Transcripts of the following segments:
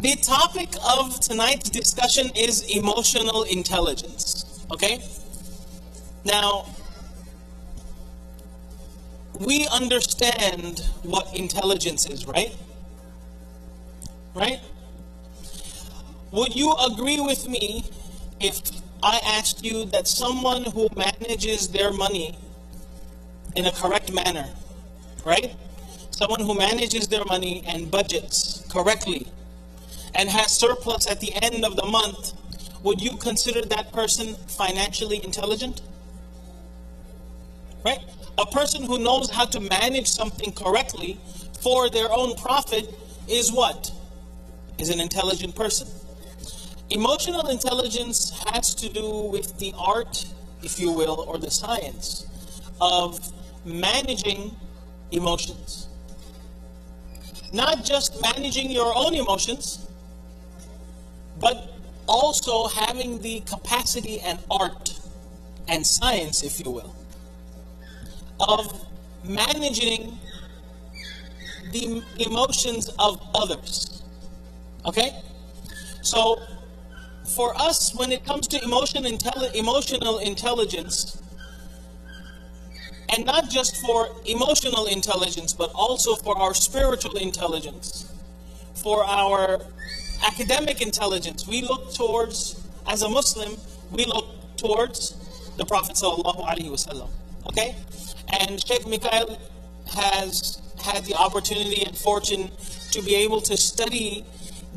The topic of tonight's discussion is emotional intelligence. Okay? Now, we understand what intelligence is, right? Right? Would you agree with me if I asked you that someone who manages their money in a correct manner, right? Someone who manages their money and budgets correctly and has surplus at the end of the month, would you consider that person financially intelligent? Right? A person who knows how to manage something correctly for their own profit is what? Is an intelligent person. Emotional intelligence has to do with the art, if you will, or the science of managing emotions. Not just managing your own emotions, but also having the capacity and art and science, if you will, of managing the emotions of others. Okay? So, for us, when it comes to emotional intelligence, and not just for emotional intelligence, but also for our spiritual intelligence, for our academic intelligence, we look towards, as a Muslim, we look towards the Prophet sallallahu alaihi wasallam. Okay? And Sheikh Mikaeel has had the opportunity and fortune to be able to study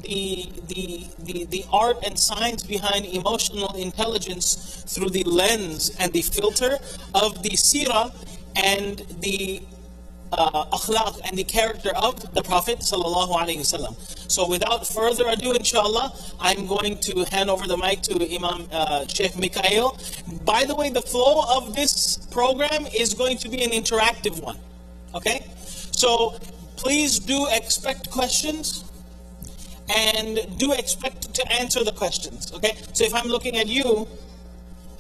the art and science behind emotional intelligence through the lens and the filter of the seerah and the akhlaq and the character of the Prophet sallallahu alaihi wasallam. So without further ado, inshallah, I'm going to hand over the mic to Imam Sheikh Mikaeel. By the way, the flow of this program is going to be an interactive one. Okay? So please do expect questions and do expect to answer the questions. Okay? So if I'm looking at you,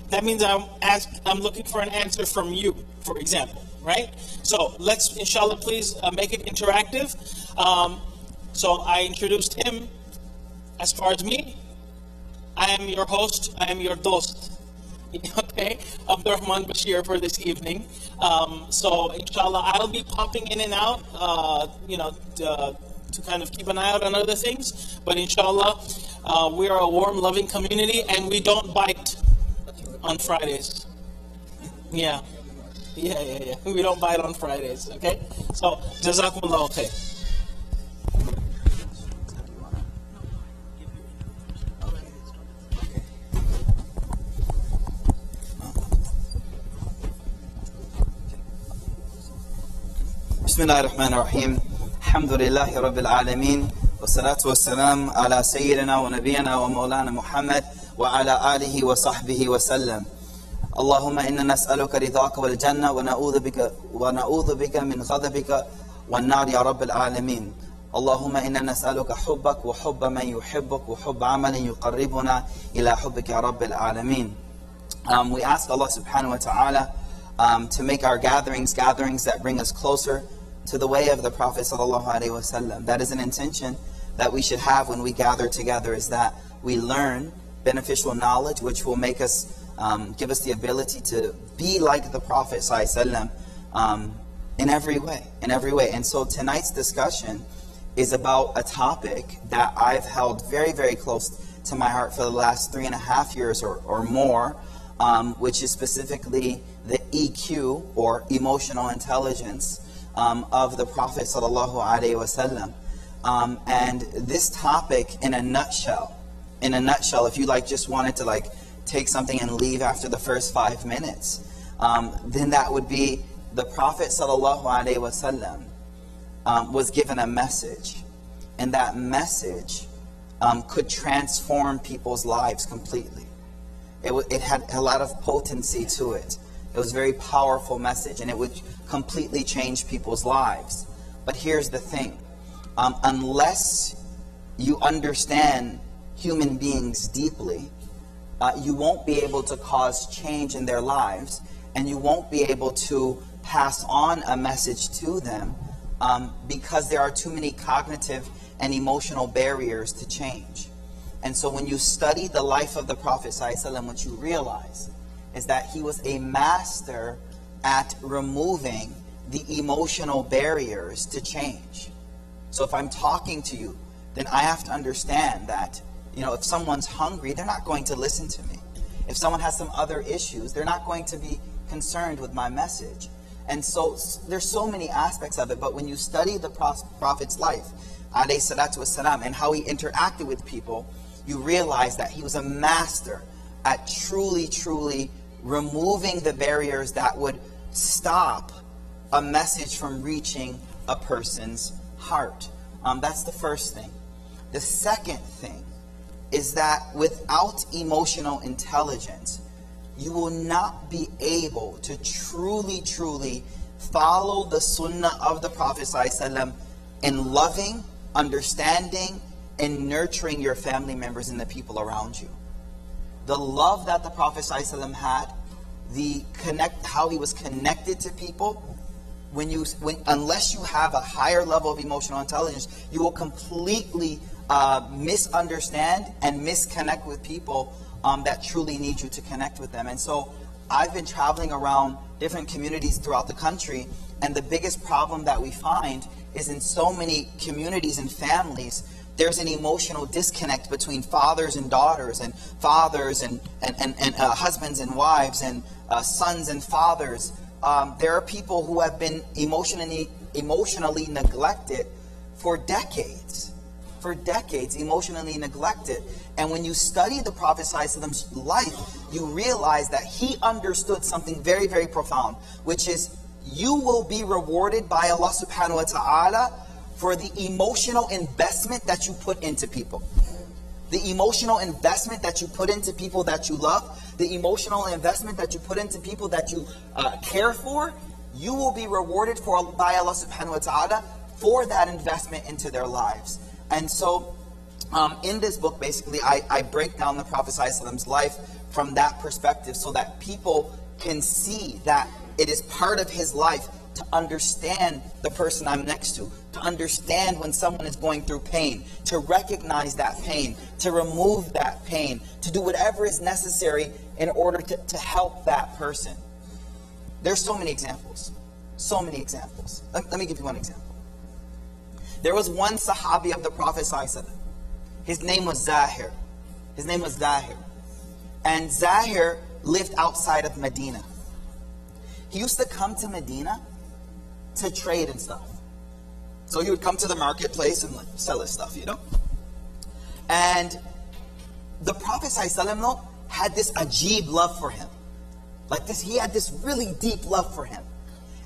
that means I'm looking for an answer from you, for example. Right? So let's, inshallah, please make it interactive. So I introduced him. As far as me, I am your host, I am your dost. Okay? Abdurrahman Bashir for this evening. So inshallah, I'll be popping in and out, to kind of keep an eye out on other things. But inshallah, we are a warm, loving community and we don't bite on Fridays. Yeah. We don't bite on Fridays, okay? So, Jazakumullahu khair. Bismillah ar-Rahman ar-Rahim. Alhamdulillahi Rabbil Alameen. Wa salatu wa salam ala Sayyidina wa Nabiyana wa Maulana Mohammed wa ala alihi wa sahbihi wa sallam. اللهم إنا نسألك رضاك والجنة ونعوذ بك من غضبك والنار يا رب العالمين. اللهم إنا نسألك حبك وحب من يحبك وحب عمل يقربنا إلى حبك يا رب العالمين. We ask Allah subhanahu wa ta'ala to make our gatherings that bring us closer to the way of the Prophet sallallahu alaihi wasallam. That is an intention that we should have when we gather together, is that we learn beneficial knowledge which will make us give us the ability to be like the Prophet ﷺ, in every way. And so tonight's discussion is about a topic that I've held very, very close to my heart for the last 3.5 years or more, which is specifically the EQ, or emotional intelligence, of the Prophet ﷺ. And this topic, in a nutshell, if you just wanted to take something and leave after the first 5 minutes, then that would be the Prophet ﷺ was given a message, and that message could transform people's lives completely. It had a lot of potency to it. It was a very powerful message, and it would completely change people's lives. But here's the thing. Unless you understand human beings deeply, you won't be able to cause change in their lives, and you won't be able to pass on a message to them because there are too many cognitive and emotional barriers to change. And so when you study the life of the Prophet ﷺ, what you realize is that he was a master at removing the emotional barriers to change. So if I'm talking to you, then I have to understand that, if someone's hungry, they're not going to listen to me. If someone has some other issues, they're not going to be concerned with my message. And so there's so many aspects of it, but when you study the Prophet's life, alayhi salatu wassalam, and how he interacted with people, you realize that he was a master at truly removing the barriers that would stop a message from reaching a person's heart. That's the first thing. The second thing is that without emotional intelligence, you will not be able to truly follow the sunnah of the Prophet ﷺ in loving, understanding, and nurturing your family members and the people around you. The love that the Prophet ﷺ had, how he was connected to people, unless you have a higher level of emotional intelligence, you will completely misunderstand and misconnect with people that truly need you to connect with them. And so I've been traveling around different communities throughout the country, and the biggest problem that we find is in so many communities and families, there's an emotional disconnect between fathers and daughters, and fathers and husbands and wives, and sons and fathers. There are people who have been emotionally neglected for decades, emotionally neglected. And when you study the Prophet ﷺ's life, you realize that he understood something very, very profound, which is you will be rewarded by Allah subhanahu wa ta'ala for the emotional investment that you put into people. The emotional investment that you put into people that you love, the emotional investment that you put into people that you care for, you will be rewarded by Allah subhanahu wa ta'ala for that investment into their lives. And so in this book, basically, I break down the Prophet ﷺ's life from that perspective so that people can see that it is part of his life to understand the person I'm next to understand when someone is going through pain, to recognize that pain, to remove that pain, to do whatever is necessary in order to help that person. There's so many examples. Let me give you one example. There was one Sahabi of the Prophet ﷺ. His name was Zahir. And Zahir lived outside of Medina. He used to come to Medina to trade and stuff. So he would come to the marketplace and sell his stuff, And the Prophet ﷺ had this ajib love for him. He had this really deep love for him.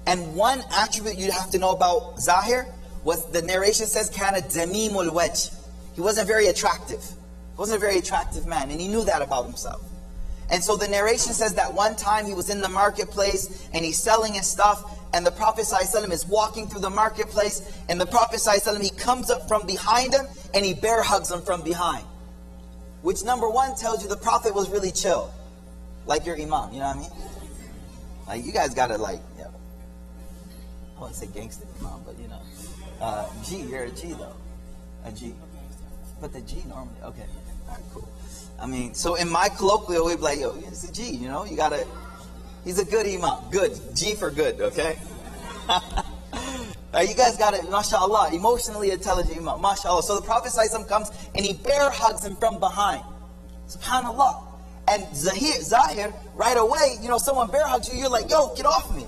And one attribute you have to know about Zahir was, the narration says, kana damimul wajh. He wasn't very attractive. He wasn't a very attractive man, and he knew that about himself. And so the narration says that one time he was in the marketplace and he's selling his stuff, and the Prophet ﷺ is walking through the marketplace, and the Prophet ﷺ, he comes up from behind him and he bear hugs him from behind. Which, number one, tells you the Prophet was really chill. Like your Imam, you know what I mean? You guys gotta I wouldn't say gangster Imam, but G, you're a G though. A G. But the G normally, okay. Alright, cool. So in my colloquial, we'd be like, yo, it's a G, you gotta, he's a good Imam. Good. G for good, okay? You guys got it, mashallah, emotionally intelligent Imam, mashallah. So the Prophet ﷺ comes and he bear hugs him from behind. Subhanallah. And Zahir, right away, someone bear hugs you, you're like, yo, get off me.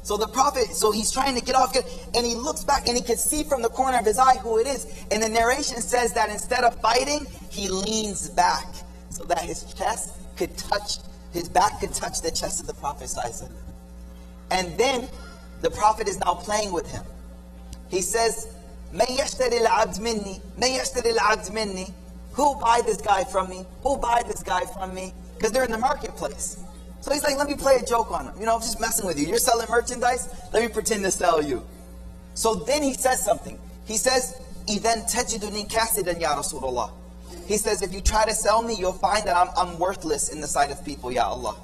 So the Prophet, he's trying to get off, and he looks back and he can see from the corner of his eye who it is. And the narration says that instead of fighting, he leans back so that his back could touch the chest of the Prophet ﷺ. And then the Prophet is now playing with him. He says, "Man yashtari al-abd minni, man yashtari al-abd minni." Who will buy this guy from me? Who will buy this guy from me? Because they're in the marketplace. So he's like, let me play a joke on him. I'm just messing with you. You're selling merchandise? Let me pretend to sell you. So then he says something. He says, إِذَنْ تَجِدُنِي كَاسِدًا يَا رَسُولَ اللَّهِ. He says, if you try to sell me, you'll find that I'm worthless in the sight of people, Ya Allah.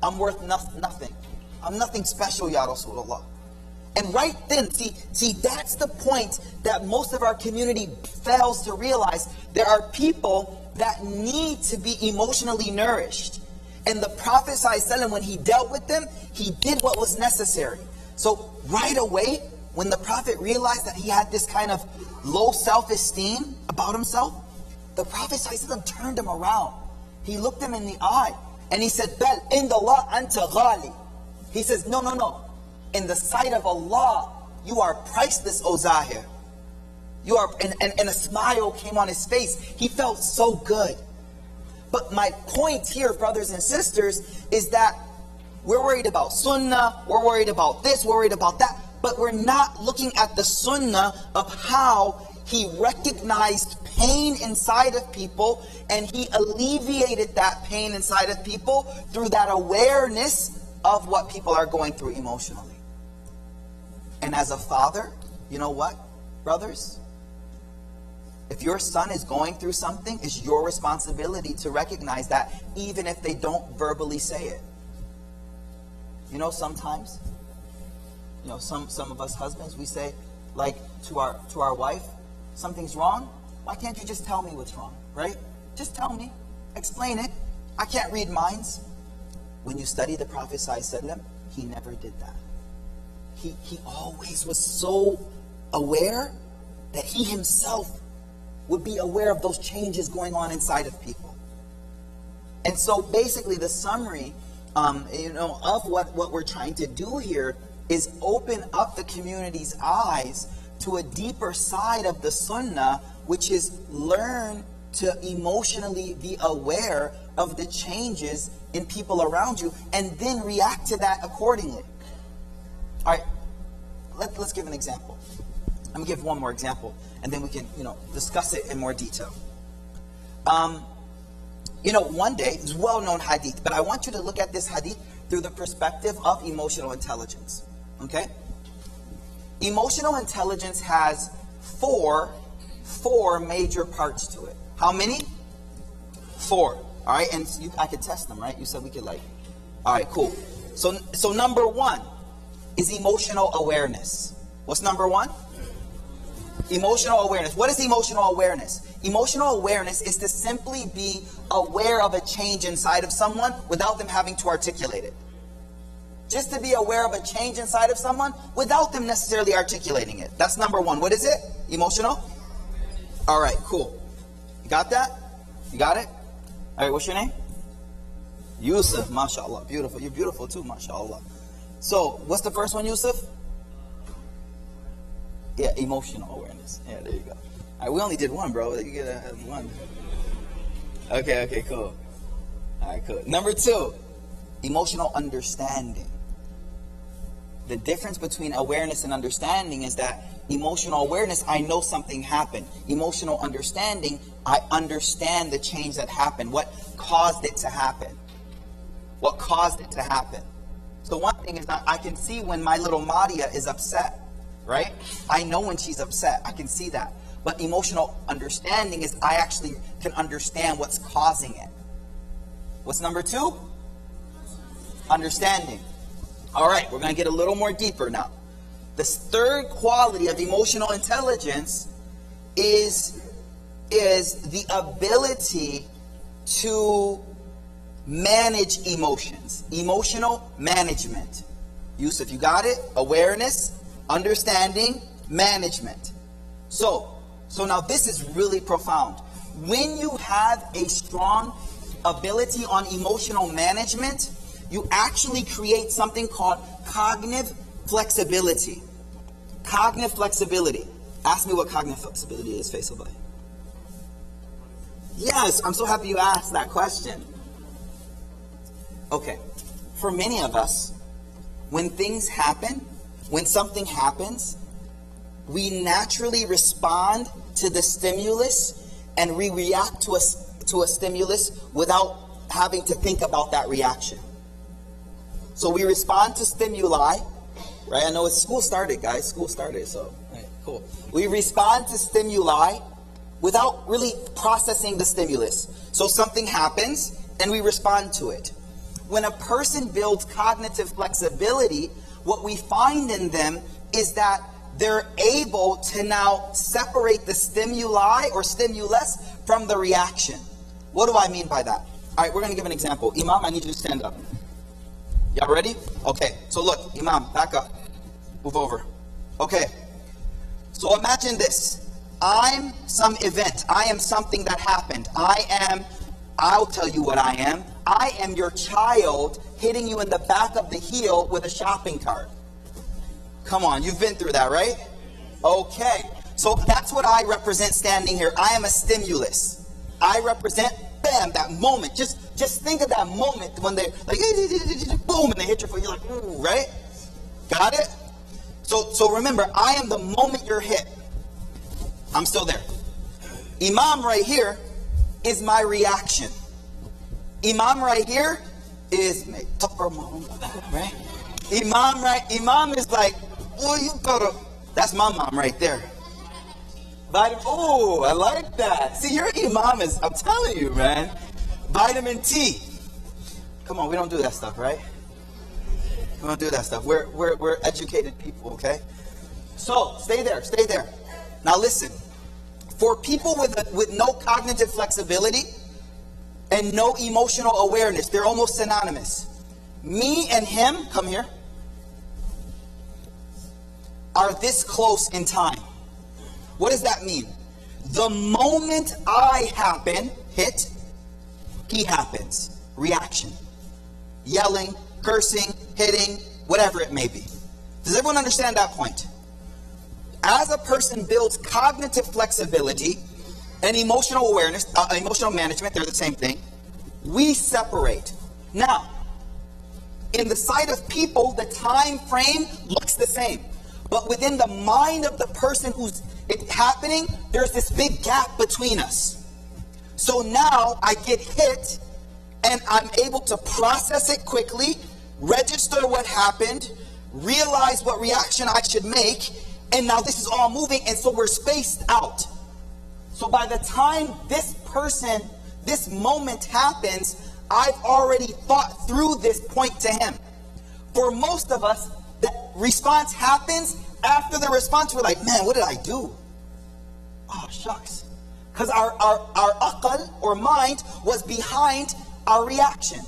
I'm worth nothing. I'm nothing special, Ya Rasulullah. And right then, see, that's the point that most of our community fails to realize. There are people that need to be emotionally nourished. And the Prophet ﷺ, when he dealt with them, he did what was necessary. So right away, when the Prophet realized that he had this kind of low self-esteem about himself, the Prophet ﷺ turned him around. He looked him in the eye and he said, Bal indallah anta ghali. He says, no. In the sight of Allah, you are priceless, O Zahir. You are, and a smile came on his face. He felt so good. But my point here, brothers and sisters, is that we're worried about sunnah, we're worried about this, we're worried about that, but we're not looking at the sunnah of how he recognized pain inside of people and he alleviated that pain inside of people through that awareness of what people are going through emotionally. And as a father, you know what, brothers? If your son is going through something, it's your responsibility to recognize that, even if they don't verbally say it. You know, sometimes, some of us husbands, we say, like, to our wife, something's wrong. Why can't you just tell me what's wrong, right? Just tell me, explain it. I can't read minds. When you study the Prophet ﷺ, he never did that. He always was so aware that he himself would be aware of those changes going on inside of people. And so basically the summary of what we're trying to do here is open up the community's eyes to a deeper side of the sunnah, which is learn to emotionally be aware of the changes in people around you and then react to that accordingly. All right, let's give an example. Let me give one more example, and then we can, discuss it in more detail. One day, it's a well-known hadith, but I want you to look at this hadith through the perspective of emotional intelligence. Okay? Emotional intelligence has four major parts to it. How many? 4. All right, and I could test them, right? You said we could all right, cool. So number 1 is emotional awareness. What's number 1? Emotional awareness. What is emotional awareness? Emotional awareness is to simply be aware of a change inside of someone without them having to articulate it. Just to be aware of a change inside of someone without them necessarily articulating it. That's number 1. What is it? Emotional? All right, cool. You got that? You got it? All right, what's your name? Yusuf, mashallah. Beautiful. You're beautiful too, mashallah. So, what's the first one, Yusuf? Yeah, emotional awareness. Yeah, there you go. All right, we only did 1, bro. You get 1. Okay, cool. All right, cool. Number 2, emotional understanding. The difference between awareness and understanding is that emotional awareness, I know something happened. Emotional understanding, I understand the change that happened. What caused it to happen? What caused it to happen? So one thing is that I can see when my little Maria is upset, right? I know when she's upset. I can see that. But emotional understanding is I actually can understand what's causing it. What's number 2? Understanding. All right, we're going to get a little more deeper now. This third quality of emotional intelligence is the ability to manage emotions. Emotional management. Yusuf, you got it? Awareness, understanding, management. So now this is really profound. When you have a strong ability on emotional management, you actually create something called cognitive flexibility. Cognitive flexibility. Ask me what cognitive flexibility is, Faisal. Yes, I'm so happy you asked that question. Okay, for many of us, when things happen, when something happens, we naturally respond to the stimulus and we react to a stimulus without having to think about that reaction. So we respond to stimuli, right? I know it's school started, guys. School started, so right, cool. We respond to stimuli without really processing the stimulus. So something happens and we respond to it. When a person builds cognitive flexibility, what we find in them is that they're able to now separate the stimuli or stimulus from the reaction. What do I mean by that? All right, we're going to give an example. Imam, I need you to stand up. Y'all ready? Okay, so look, Imam, back up. Move over. Okay, so imagine this. I'm some event. I am something that happened. I'll tell you what I am. I am your child hitting you in the back of the heel with a shopping cart. Come on, you've been through that, right? Okay, so that's what I represent standing here. I am a stimulus. I represent, bam, that moment. Just think of that moment when they like, boom, and they hit your foot. You're like, ooh, right? Got it? So remember, I am the moment you're hit. I'm still there. Imam right here is my reaction. Imam right here is right? Imam is like, oh, you better. That's my mom right there. Oh, I like that. See, your Imam is, I'm telling you, man. Vitamin T. Come on, we don't do that stuff, right? We don't do that stuff. We're educated people, okay? So, stay there. Now listen. For people with no cognitive flexibility and no emotional awareness, they're almost synonymous. Me and him, come here, are this close in time. What does that mean? The moment I happen, hit, he happens. Reaction. Yelling, cursing, hitting, whatever it may be. Does everyone understand that point? As a person builds cognitive flexibility and emotional awareness, emotional management, they're the same thing, we separate. Now, in the sight of people, the time frame looks the same. But within the mind of the person who's it happening, there's this big gap between us. So now I get hit and I'm able to process it quickly, register what happened, realize what reaction I should make, and now this is all moving, and so we're spaced out. So by the time this moment happens, I've already thought through this point to him. For most of us, the response happens. After the response, we're like, man, what did I do? Oh, shucks. Because our aql, or mind, was behind our reaction.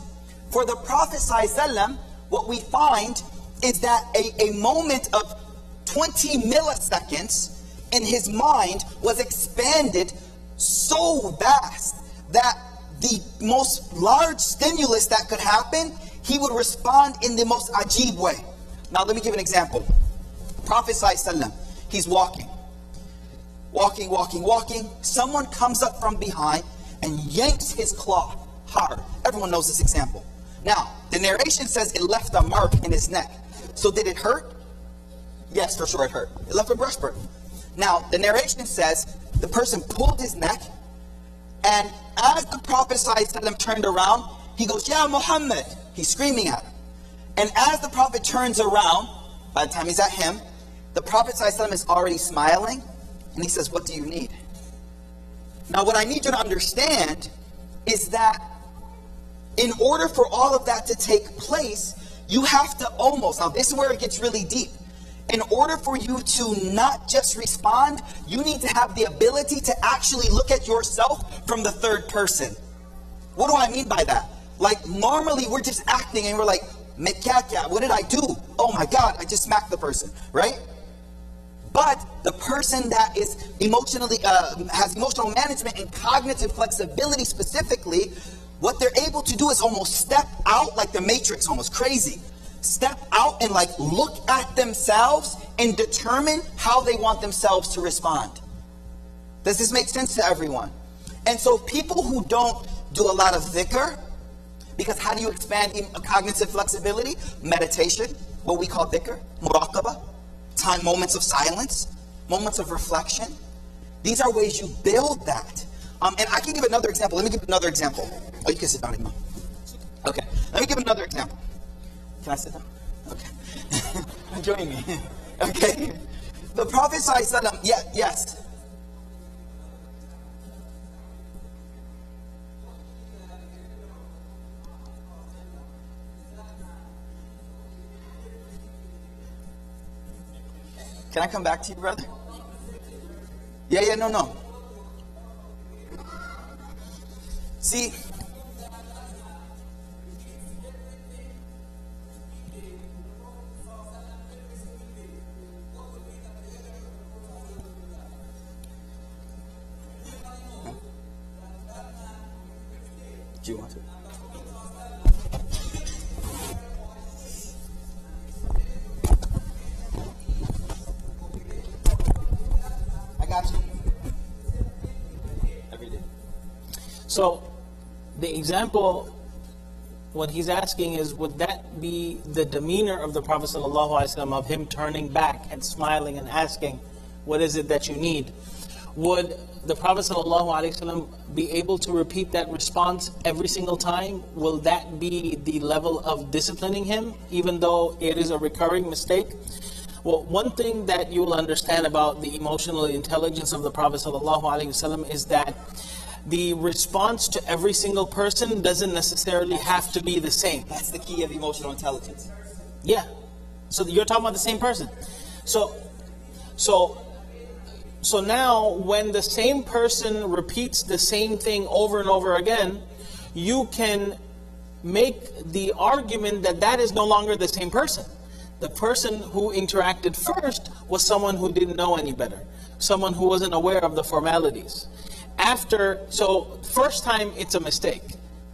For the Prophet ﷺ, what we find is that a moment of 20 milliseconds in his mind was expanded so vast that the most large stimulus that could happen, he would respond in the most ajib way. Now let me give an example. Prophet ﷺ, he's walking. Someone comes up from behind and yanks his cloth hard. Everyone knows this example. Now, the narration says it left a mark in his neck. So did it hurt? Yes, for sure it hurt. It left a brushburn. Now, the narration says the person pulled his neck, and as the Prophet ﷺ turned around, he goes, "Ya Mohammed!" He's screaming at him. And as the Prophet turns around, by the time he's at him, the Prophet ﷺ is already smiling, and he says, "What do you need?" Now, what I need you to understand is that in order for all of that to take place, you have to almost, now this is where it gets really deep. In order for you to not just respond, you need to have the ability to actually look at yourself from the third person. What do I mean by that? Like normally we're just acting and we're like, Mikaeel, what did I do? Oh my God, I just smacked the person, right? But the person that is emotionally, has emotional management and cognitive flexibility specifically, what they're able to do is almost step out like the Matrix, almost crazy. Step out and like look at themselves and determine how they want themselves to respond. Does this make sense to everyone? And so people who don't do a lot of dhikr, because how do you expand cognitive flexibility? Meditation, what we call dhikr, muraqabah, time, moments of silence, moments of reflection. These are ways you build that. And I can give another example. Let me give another example. Oh, you can sit down, Imam. Okay, let me give another example. Can I sit down? Okay. Join me. Okay. The Prophet ﷺ, yes. Can I come back to you, brother? Yeah, no. See, do you want to? I got you. Every day. So, the example, what he's asking is, would that be the demeanor of the Prophet ﷺ, of him turning back and smiling and asking, what is it that you need? Would the Prophet ﷺ be able to repeat that response every single time? Will that be the level of disciplining him, even though it is a recurring mistake? Well, one thing that you will understand about the emotional intelligence of the Prophet ﷺ is that the response to every single person doesn't necessarily have to be the same. That's the key of emotional intelligence. Yeah. So you're talking about the same person. So now when the same person repeats the same thing over and over again, you can make the argument that that is no longer the same person. The person who interacted first was someone who didn't know any better, someone who wasn't aware of the formalities. So first time it's a mistake.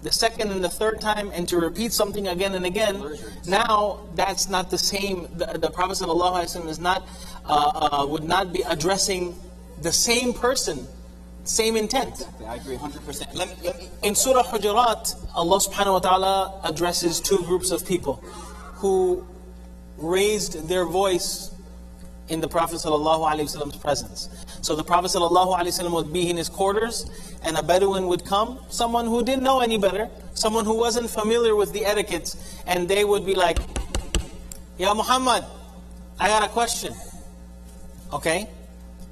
The second and the third time, and to repeat something again and again, now that's not the same. The Prophet ﷺ is not, would not be addressing the same person, same intent. Exactly, I agree 100%. Let me. In Surah Hujurat, Allah subhanahu wa ta'ala addresses two groups of people who raised their voice in the Prophet ﷺ's presence. So the Prophet ﷺ would be in his quarters, and a Bedouin would come, someone who didn't know any better, someone who wasn't familiar with the etiquettes, and they would be like, "Ya Muhammad, I got a question." Okay?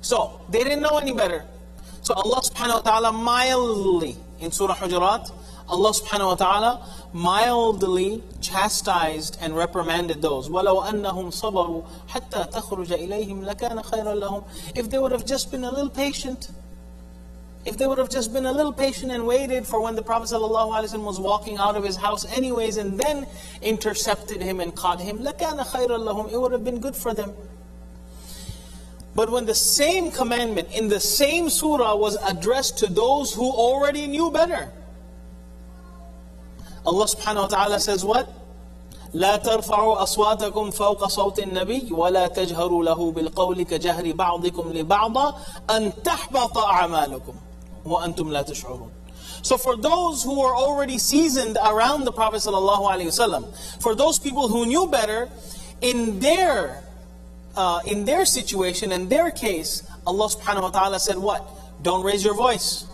So they didn't know any better. So Allah subhanahu wa ta'ala mildly, in Surah Hujurat, Allah subhanahu wa ta'ala mildly chastised and reprimanded those. وَلَوْ أَنَّهُمْ صَبَرُوا حَتَّى تَخْرُجَ إِلَيْهِمْ لَكَانَ خَيْرًا لَهُمْ. If they would have just been a little patient, and waited for when the Prophet ﷺ was walking out of his house anyways, and then intercepted him and caught him, لَكَانَ خَيْرًا لَهُمْ. It would have been good for them. But when the same commandment in the same surah was addressed to those who already knew better, Allah subhanahu wa ta'ala says what? لا ترفعوا أصواتكم فوق صوت النبي ولا تجهروا له بالقول كجهر بعضكم لبعض أن تحبط أعمالكم وأنتم لا تشعرون. So for those who were already seasoned around the Prophet ﷺ, for those people who knew better, in their situation, in their case, Allah subhanahu wa ta'ala said what? Don't raise your voice.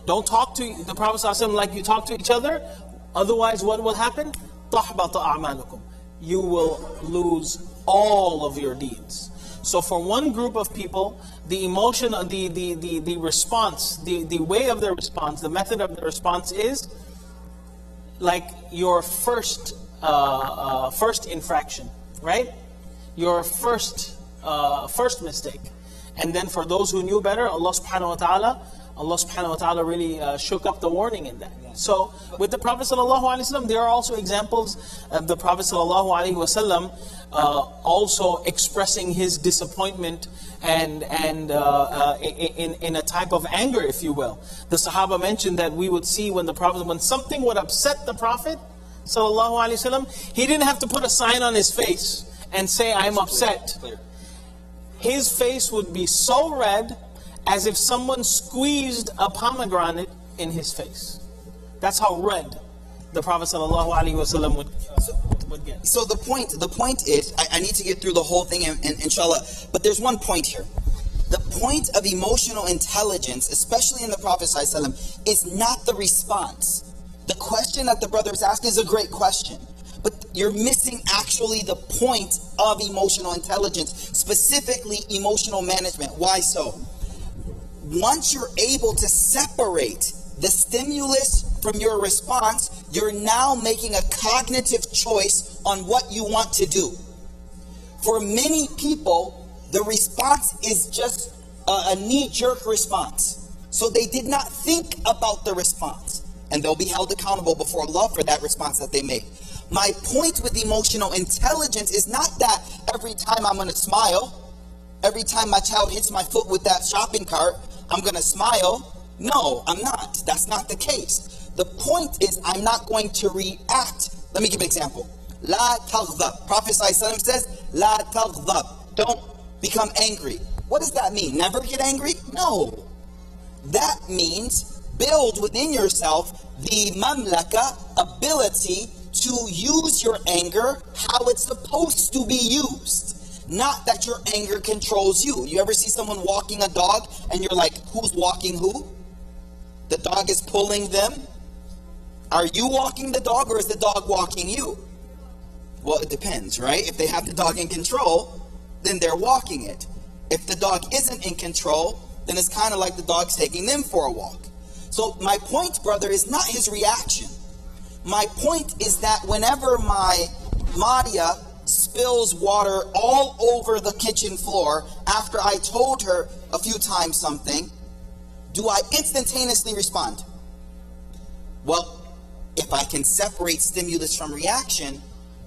Don't talk to the Prophet ﷺ like you talk to each other. Otherwise, what will happen? تَحْبَطَ أَعْمَالُكُمْ. You will lose all of your deeds. So for one group of people, the emotion, the response, the way of their response, the method of the response is like your first infraction, right? Your first mistake. And then for those who knew better, Allah subhanahu wa ta'ala really shook up the warning in that. So with the Prophet ﷺ, there are also examples of the Prophet ﷺ also expressing his disappointment and in a type of anger, if you will. The Sahaba mentioned that we would see when something would upset the Prophet ﷺ, he didn't have to put a sign on his face and say, "I'm upset." His face would be so red as if someone squeezed a pomegranate in his face. That's how red the Prophet ﷺ would get. So the point is, I need to get through the whole thing, and inshallah, but there's one point here. The point of emotional intelligence, especially in the Prophet ﷺ, is not the response. The question that the brother is asking is a great question, but you're missing actually the point of emotional intelligence, specifically emotional management. Why so? Once you're able to separate the stimulus from your response, you're now making a cognitive choice on what you want to do. For many people, the response is just a knee-jerk response. So they did not think about the response. And they'll be held accountable before Allah for that response that they made. My point with emotional intelligence is not that every time I'm going to smile, every time my child hits my foot with that shopping cart, I'm going to smile. No, I'm not. That's not the case. The point is I'm not going to react. Let me give an example. La taghdab. Prophet ﷺ says, La taghdab. Don't become angry. What does that mean? Never get angry? No. That means build within yourself the mamlaka, ability to use your anger how it's supposed to be used. Not that your anger controls you. You ever see someone walking a dog and you're like, who's walking who? The dog is pulling them. Are you walking the dog or is the dog walking you? Well, it depends, right? If they have the dog in control, then they're walking it. If the dog isn't in control, then it's kind of like the dog's taking them for a walk. So my point, brother, is not his reaction. My point is that whenever my Maria spills water all over the kitchen floor after I told her a few times something, do I instantaneously respond? Well, if I can separate stimulus from reaction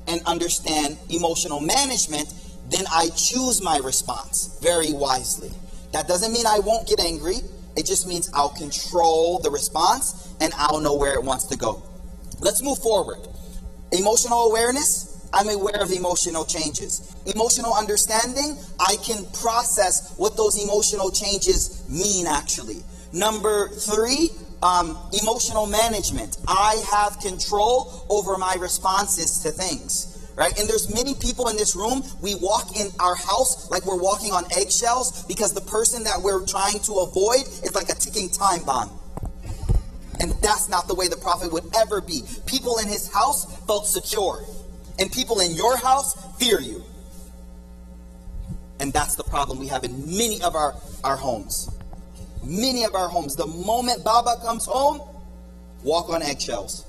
and understand emotional management, then I choose my response very wisely. That doesn't mean I won't get angry. It just means I'll control the response and I'll know where it wants to go. Let's move forward. Emotional awareness, I'm aware of emotional changes. Emotional understanding, I can process what those emotional changes mean actually. Number 3, emotional management. I have control over my responses to things. Right? And there's many people in this room, we walk in our house like we're walking on eggshells because the person that we're trying to avoid is like a ticking time bomb. And that's not the way the Prophet would ever be. People in his house felt secure. And people in your house fear you. And that's the problem we have in many of our homes. Many of our homes. The moment Baba comes home, walk on eggshells.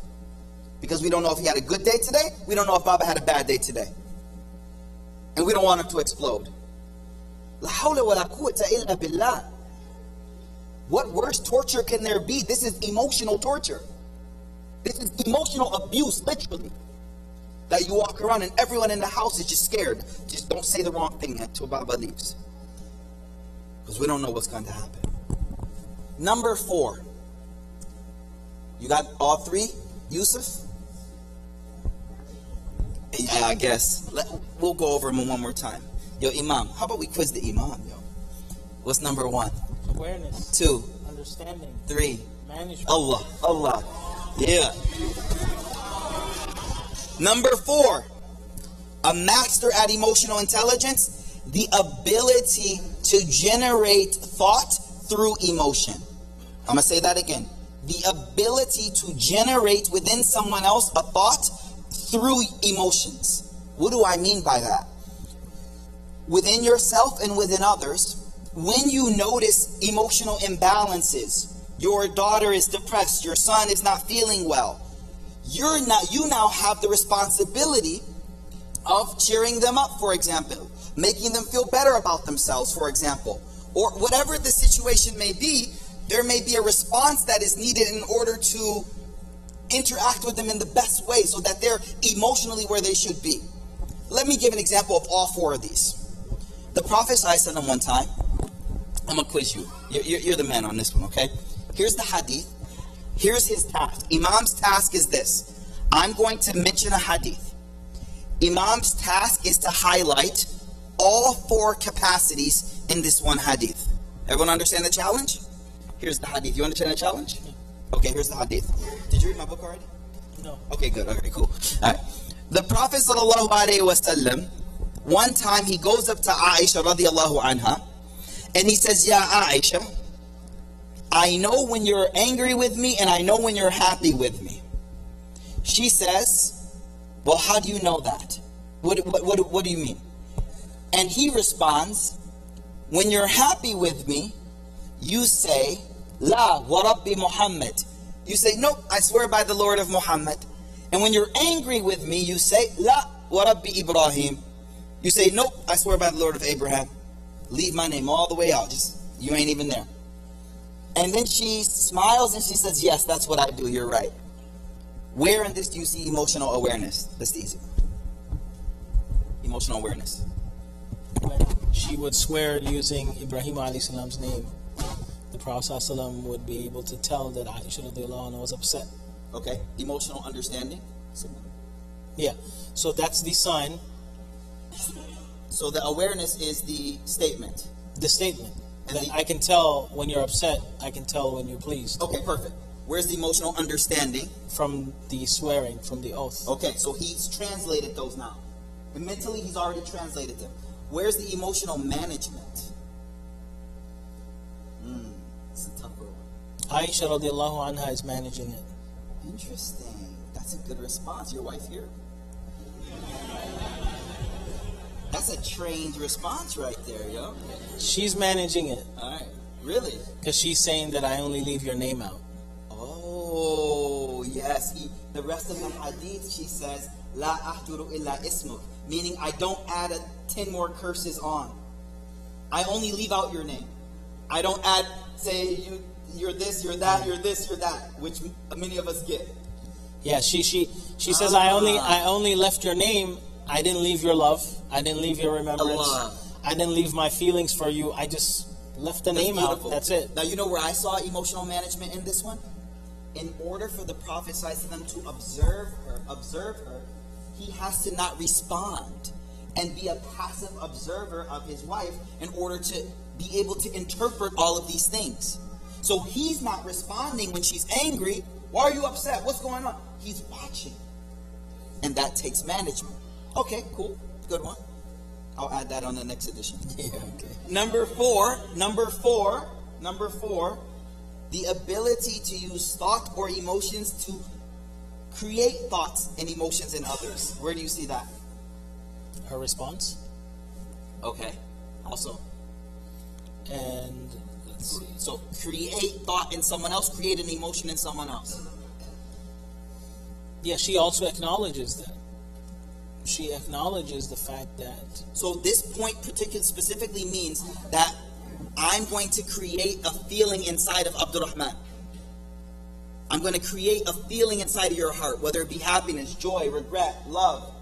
Because we don't know if he had a good day today. We don't know if Baba had a bad day today. And we don't want him to explode. La hawla wa la quwwata illa billah. What worse torture can there be? This is emotional torture. This is emotional abuse, literally. That you walk around and everyone in the house is just scared. Just don't say the wrong thing until Baba leaves. Because we don't know what's going to happen. Number 4. You got all 3, Yusuf? Yeah, I guess. We'll go over them one more time. Yo, Imam. How about we quiz the Imam, yo? What's number 1? Awareness. 2. Understanding. 3. Management. Allah. Yeah. Number 4. A master at emotional intelligence. The ability to generate thought through emotion. I'm going to say that again. The ability to generate within someone else a thought through emotions. What do I mean by that? Within yourself and within others, when you notice emotional imbalances, your daughter is depressed, your son is not feeling well, you now have the responsibility of cheering them up, for example, making them feel better about themselves, for example, or whatever the situation may be. There may be a response that is needed in order to interact with them in the best way so that they're emotionally where they should be. Let me give an example of all 4 of these. The Prophet ﷺ one time, I'm going to quiz you. You're the man on this one, okay? Here's the hadith. Here's his task. Imam's task is this. I'm going to mention a hadith. Imam's task is to highlight all 4 capacities in this one hadith. Everyone understand the challenge? Here's the hadith. You understand the challenge? Okay, here's the hadith. Did you read my book already? No. Okay, good. Okay, cool. All right. The Prophet sallallahu alaihi wasallam, one time he goes up to Aisha radiallahu anha, and he says, Ya Aisha, I know when you're angry with me, and I know when you're happy with me. She says, well, how do you know that? What do you mean? And he responds, when you're happy with me, you say, La wa Rabbi Muhammad. You say, nope, I swear by the Lord of Muhammad. And when you're angry with me, you say, La wa Rabbi Ibrahim. You say, nope, I swear by the Lord of Abraham. Leave my name all the way out. Just, you ain't even there. And then she smiles and she says, yes, that's what I do. You're right. Where in this do you see emotional awareness? That's easy. Emotional awareness. She would swear using Ibrahim alayhi salam's name. The Prophet ﷺ would be able to tell that Aisha radiallahu anha was upset. Okay. Emotional understanding. Yeah. So that's the sign. So the awareness is the statement. The statement. That I can tell when you're upset. I can tell when you're pleased. Okay, perfect. Where's the emotional understanding? From the swearing, from the oath. Okay, so he's translated those now. And mentally, he's already translated them. Where's the emotional management? It's a tougher one. Aisha radiallahu anha is managing it. Interesting. That's a good response. Your wife here? That's a trained response right there, yo. She's managing it. All right. Really? Because she's saying that I only leave your name out. Oh, yes. The rest of the hadith, she says, La ahduru illa ismuk, meaning I don't add 10 more curses on. I only leave out your name. I don't add, say, you're this, you're that, you're this, you're that, which many of us get. Yeah, she says, I only left your name. I didn't leave your love. I didn't leave your remembrance. Allah. I didn't leave my feelings for you. I just left the name out. That's it. Now, you know where I saw emotional management in this one? In order for the Prophet ﷺ to observe her, he has to not respond and be a passive observer of his wife in order to be able to interpret all of these things. So he's not responding when she's angry. Why are you upset? What's going on? He's watching. And that takes management. Okay, cool. Good one. I'll add that on the next edition. Yeah, okay. Number four, the ability to use thought or emotions to create thoughts and emotions in others. Where do you see that? Her response. Okay. Also. And let's see. So create thought in someone else, create an emotion in someone else. Yeah, she also acknowledges that. She acknowledges the fact that. So this point specifically means that I'm going to create a feeling inside of Abdurrahman. I'm going to create a feeling inside of your heart, whether it be happiness, joy, regret, love.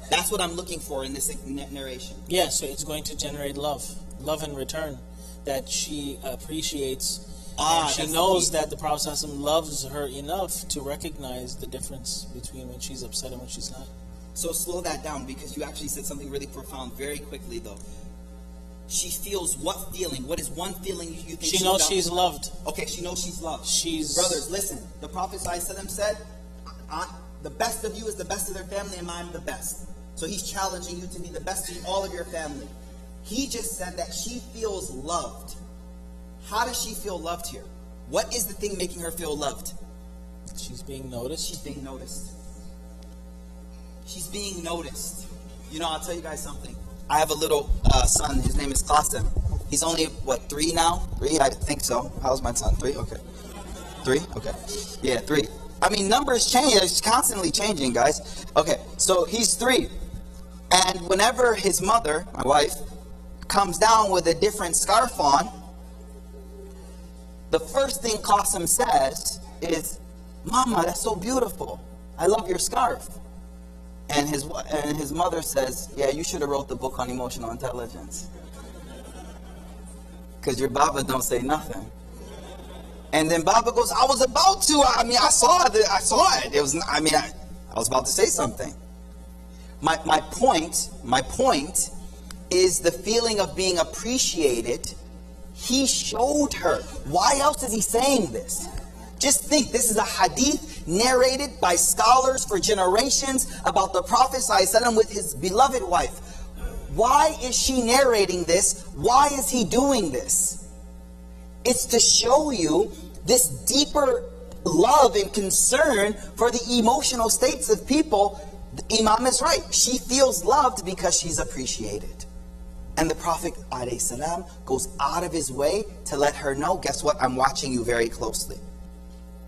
That's what I'm looking for in this narration. Yeah, so it's going to generate love in return that she appreciates. And she knows that the Prophet ﷺ loves her enough to recognize the difference between when she's upset and when she's not. So slow that down, because you actually said something really profound very quickly though. She feels what feeling? What is one feeling you think she knows she's loved? Okay, she knows she's loved. Brothers, listen. The Prophet ﷺ said, the best of you is the best of their family, and I'm the best. So he's challenging you to be the best in all of your family. He just said that she feels loved. How does she feel loved here? What is the thing making her feel loved? She's being noticed. She's being noticed. She's being noticed. You know, I'll tell you guys something. I have a little son. His name is Qasim. He's only, 3 now? 3? I think so. How's my son? 3? Okay. 3? Okay. Yeah, 3. I mean, numbers change. It's constantly changing, guys. Okay, so he's 3. And whenever his mother, my wife, comes down with a different scarf on, the first thing Qasim says is, Mama, that's so beautiful. I love your scarf. And his mother says, yeah, you should have wrote the book on emotional intelligence. Because your Baba don't say nothing. And then Baba goes, I was about to. I mean, I saw it. It was, I was about to say something. My point is the feeling of being appreciated. He showed her. Why else is he saying this? Just think, this is a hadith narrated by scholars for generations about the Prophet ﷺ with his beloved wife. Why is she narrating this? Why is he doing this? It's to show you this deeper love and concern for the emotional states of people. The Imam is right. She feels loved because she's appreciated. And the Prophet ﷺ goes out of his way to let her know, guess what? I'm watching you very closely.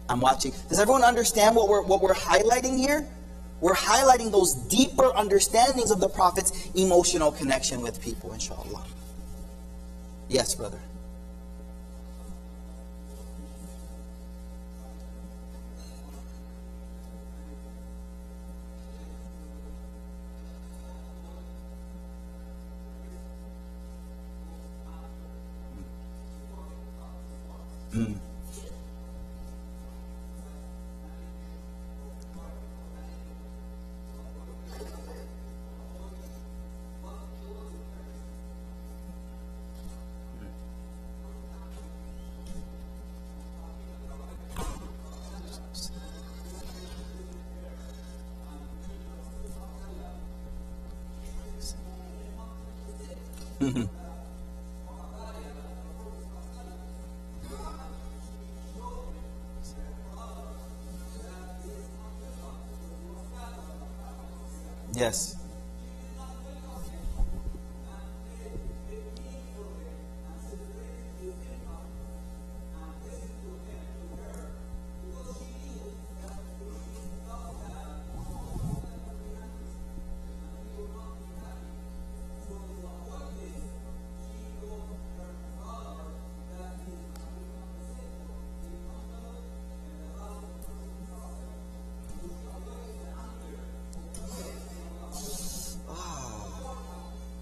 I'm watching. Does everyone understand what we're highlighting here? We're highlighting those deeper understandings of the Prophet's emotional connection with people, inshallah. Yes, brother. Mm. Mhm. Yes.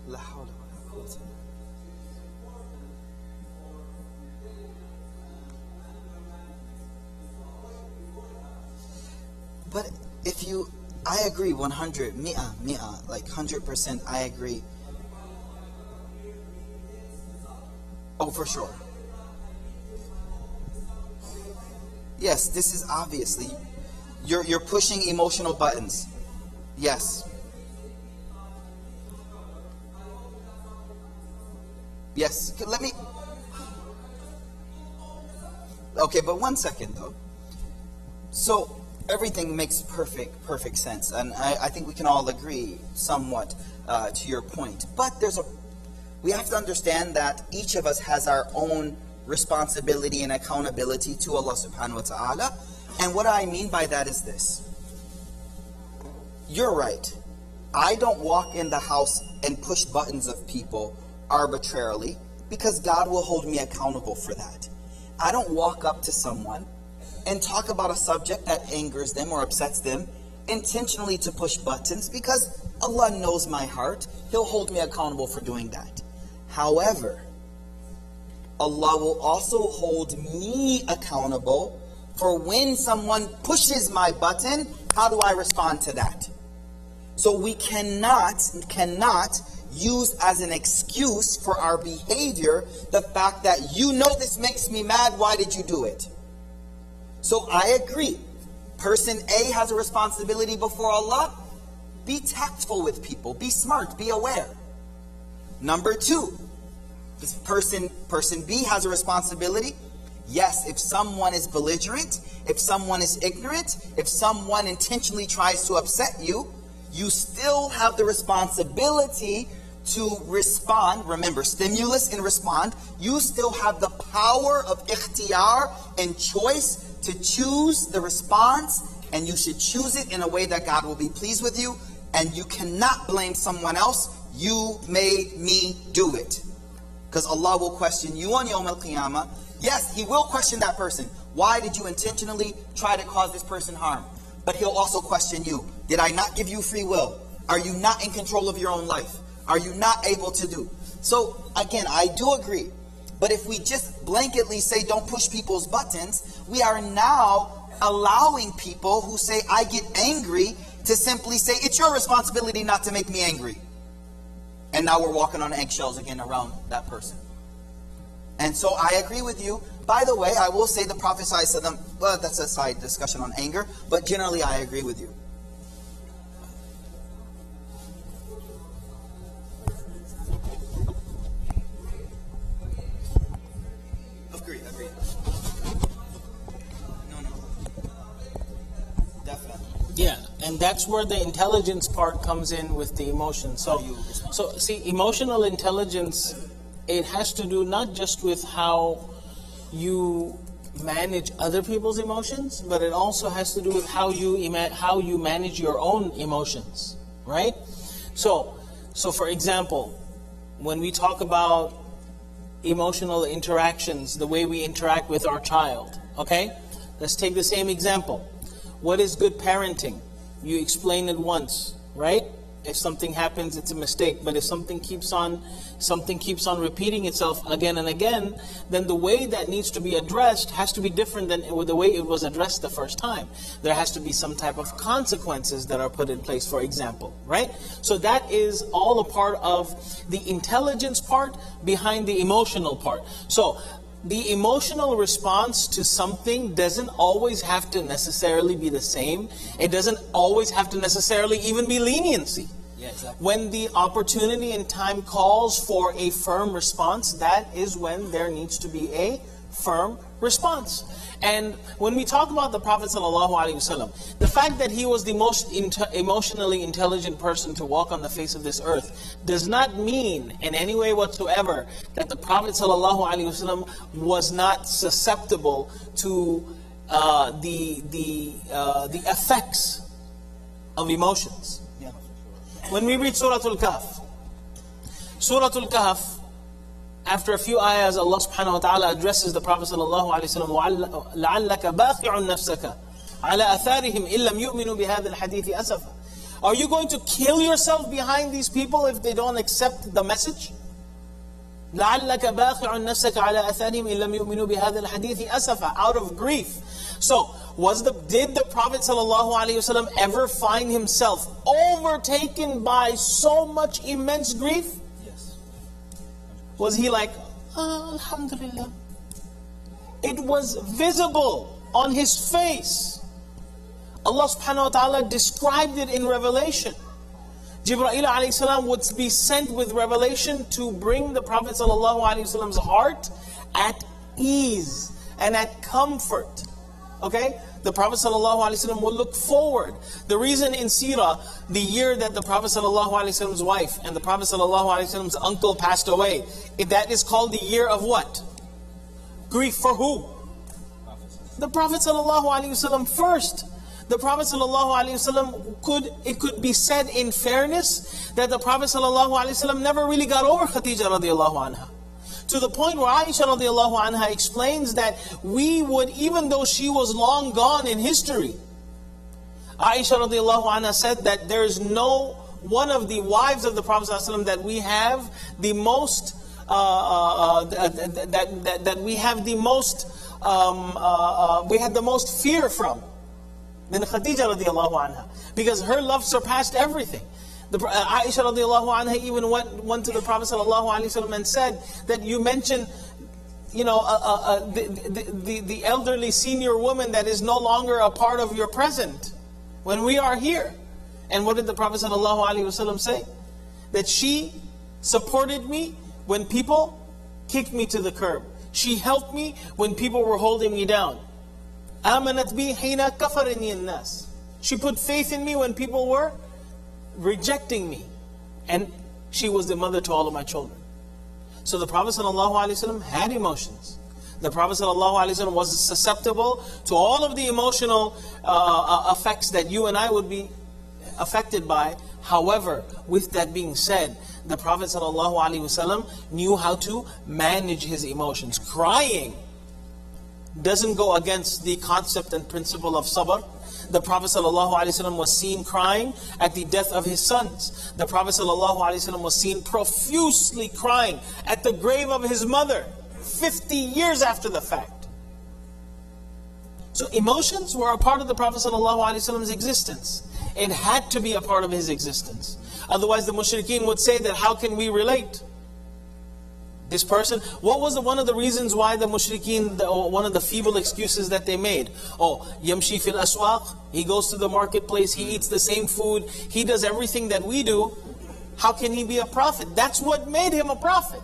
لا حول ولا قوة إلا بالله. But if you, I agree 100, mi'ah, like 100%, I agree. Oh, for sure. Yes, this is obviously, you're pushing emotional buttons. Yes. Yes, let me, okay, but 1 second though. So, everything makes perfect sense, and I think we can all agree somewhat to your point. But we have to understand that each of us has our own responsibility and accountability to Allah subhanahu wa ta'ala. And what I mean by that is this. You're right. I don't walk in the house and push buttons of people arbitrarily, because God will hold me accountable for that. I don't walk up to someone and talk about a subject that angers them or upsets them intentionally to push buttons, because Allah knows my heart. He'll hold me accountable for doing that. However, Allah will also hold me accountable for when someone pushes my button, how do I respond to that? So we cannot use as an excuse for our behavior the fact that you know this makes me mad, why did you do it? So I agree. Person A has a responsibility before Allah. Be tactful with people. Be smart. Be aware. Number two, this person B has a responsibility. Yes, if someone is belligerent, if someone is ignorant, if someone intentionally tries to upset you, you still have the responsibility to respond. Remember, stimulus and respond. You still have the power of ikhtiyar and choice to choose the response, and you should choose it in a way that God will be pleased with you, and you cannot blame someone else. You made me do it. Because Allah will question you on Yawm al-Qiyamah. Yes, He will question that person. Why did you intentionally try to cause this person harm? But He'll also question you. Did I not give you free will? Are you not in control of your own life? Are you not able to do? So again, I do agree. But if we just blanketly say don't push people's buttons, we are now allowing people who say I get angry to simply say it's your responsibility not to make me angry. And now we're walking on eggshells again around that person. And so I agree with you. By the way, I will say the Prophet ﷺ, well, that's a side discussion on anger, but generally I agree with you. Agreed. No. Definitely. Yeah, and that's where the intelligence part comes in with the emotion. So see, emotional intelligence, it has to do not just with how you manage other people's emotions, but it also has to do with how you manage your own emotions, right? So for example, when we talk about emotional interactions, the way we interact with our child. Okay? Let's take the same example. What is good parenting? You explain it once, right? If something happens, it's a mistake. But if something keeps on repeating itself again and again, then the way that needs to be addressed has to be different than the way it was addressed the first time. There has to be some type of consequences that are put in place, for example, right? So that is all a part of the intelligence part behind the emotional part. So the emotional response to something doesn't always have to necessarily be the same. It doesn't always have to necessarily even be leniency. Yeah, exactly. When the opportunity and time calls for a firm response, that is when there needs to be a firm response. And when we talk about the Prophet ﷺ, the fact that he was the most emotionally intelligent person to walk on the face of this earth does not mean in any way whatsoever that the Prophet ﷺ was not susceptible to the effects of emotions. Yeah. When we read Surah Al-Kahf, after a few ayahs, Allah subhanahu wa ta'ala addresses the Prophet sallallahu alayhi wa sallam, لَعَلَّكَ بَاخِعٌ نَفْسَكَ عَلَى أَثَارِهِمْ إِن لَمْ يُؤْمِنُوا بِهَذَا الْحَدِيثِ أَسَفًا. Are you going to kill yourself behind these people if they don't accept the message? لَعَلَّكَ بَاخِعٌ نَفْسَكَ عَلَى أَثَارِهِمْ إِن لَمْ يُؤْمِنُوا بِهَذَا الْحَدِيثِ أَسَفًا. Out of grief. So, did the Prophet sallallahu alayhi wa sallam ever find himself overtaken by so much immense grief? Was he like, Alhamdulillah? It was visible on his face. Allah subhanahu wa ta'ala described it in Revelation. Jibreel alayhi salam would be sent with revelation to bring the Prophet sallallahu alayhi wasallam's heart at ease and at comfort. Okay? The Prophet ﷺ will look forward. The reason in Sirah, the year that the Prophet ﷺ's wife and the Prophet ﷺ's uncle passed away, that is called the year of what? Grief for who? The Prophet ﷺ first. The Prophet ﷺ it could be said in fairness that the Prophet ﷺ never really got over Khadija radiallahu anha. To the point where Aisha radiallahu anha explains that we would, even though she was long gone in history, Aisha radiallahu anha said that there is no one of the wives of the Prophet ﷺ that we have the most we had the most fear from than Khadija radiallahu anha, because her love surpassed everything. Aisha radiallahu anha even went to the Prophet sallallahu alaihi wasallam and said that you mentioned, the elderly senior woman that is no longer a part of your present when we are here. And what did the Prophet sallallahu alaihi wasallam say? That she supported me when people kicked me to the curb. She helped me when people were holding me down. آمنت بي حين كفرني الناس. She put faith in me when people were rejecting me, and she was the mother to all of my children. So the Prophet ﷺ had emotions. The Prophet ﷺ was susceptible to all of the emotional effects that you and I would be affected by. However, with that being said, the Prophet ﷺ knew how to manage his emotions. Crying doesn't go against the concept and principle of sabr. The Prophet ﷺ was seen crying at the death of his sons. The Prophet ﷺ was seen profusely crying at the grave of his mother 50 years after the fact. So emotions were a part of the Prophet ﷺ's existence. It had to be a part of his existence. Otherwise the mushrikeen would say that how can we relate? This person, what was one of the reasons why the mushrikeen, one of the feeble excuses that they made? Oh, yamshi fil aswaq, he goes to the marketplace, he eats the same food, he does everything that we do. How can he be a prophet? That's what made him a prophet.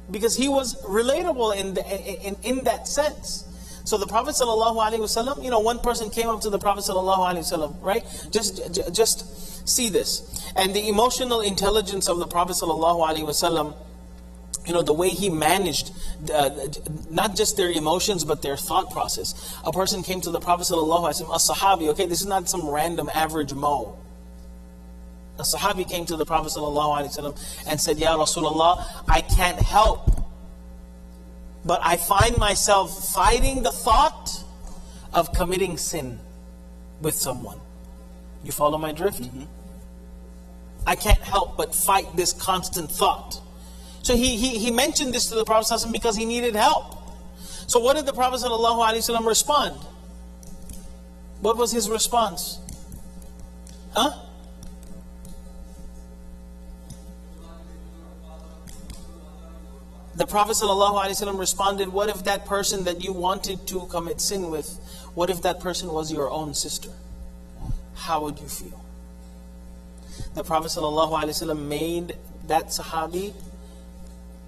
Because he was relatable in that sense. So the Prophet ﷺ, one person came up to the Prophet ﷺ, right? Just see this. And the emotional intelligence of the Prophet ﷺ, the way he managed not just their emotions but their thought process. A person came to the Prophet ﷺ, a Sahabi, okay, this is not some random average Mo. A Sahabi came to the Prophet ﷺ and said, Ya Rasulullah, I can't help but I find myself fighting the thought of committing sin with someone. You follow my drift? Mm-hmm. I can't help but fight this constant thought. So he mentioned this to the Prophet ﷺ because he needed help. So what did the Prophet ﷺ respond? What was his response? Huh? The Prophet ﷺ responded, what if that person that you wanted to commit sin with, what if that person was your own sister? How would you feel? The Prophet ﷺ made that Sahabi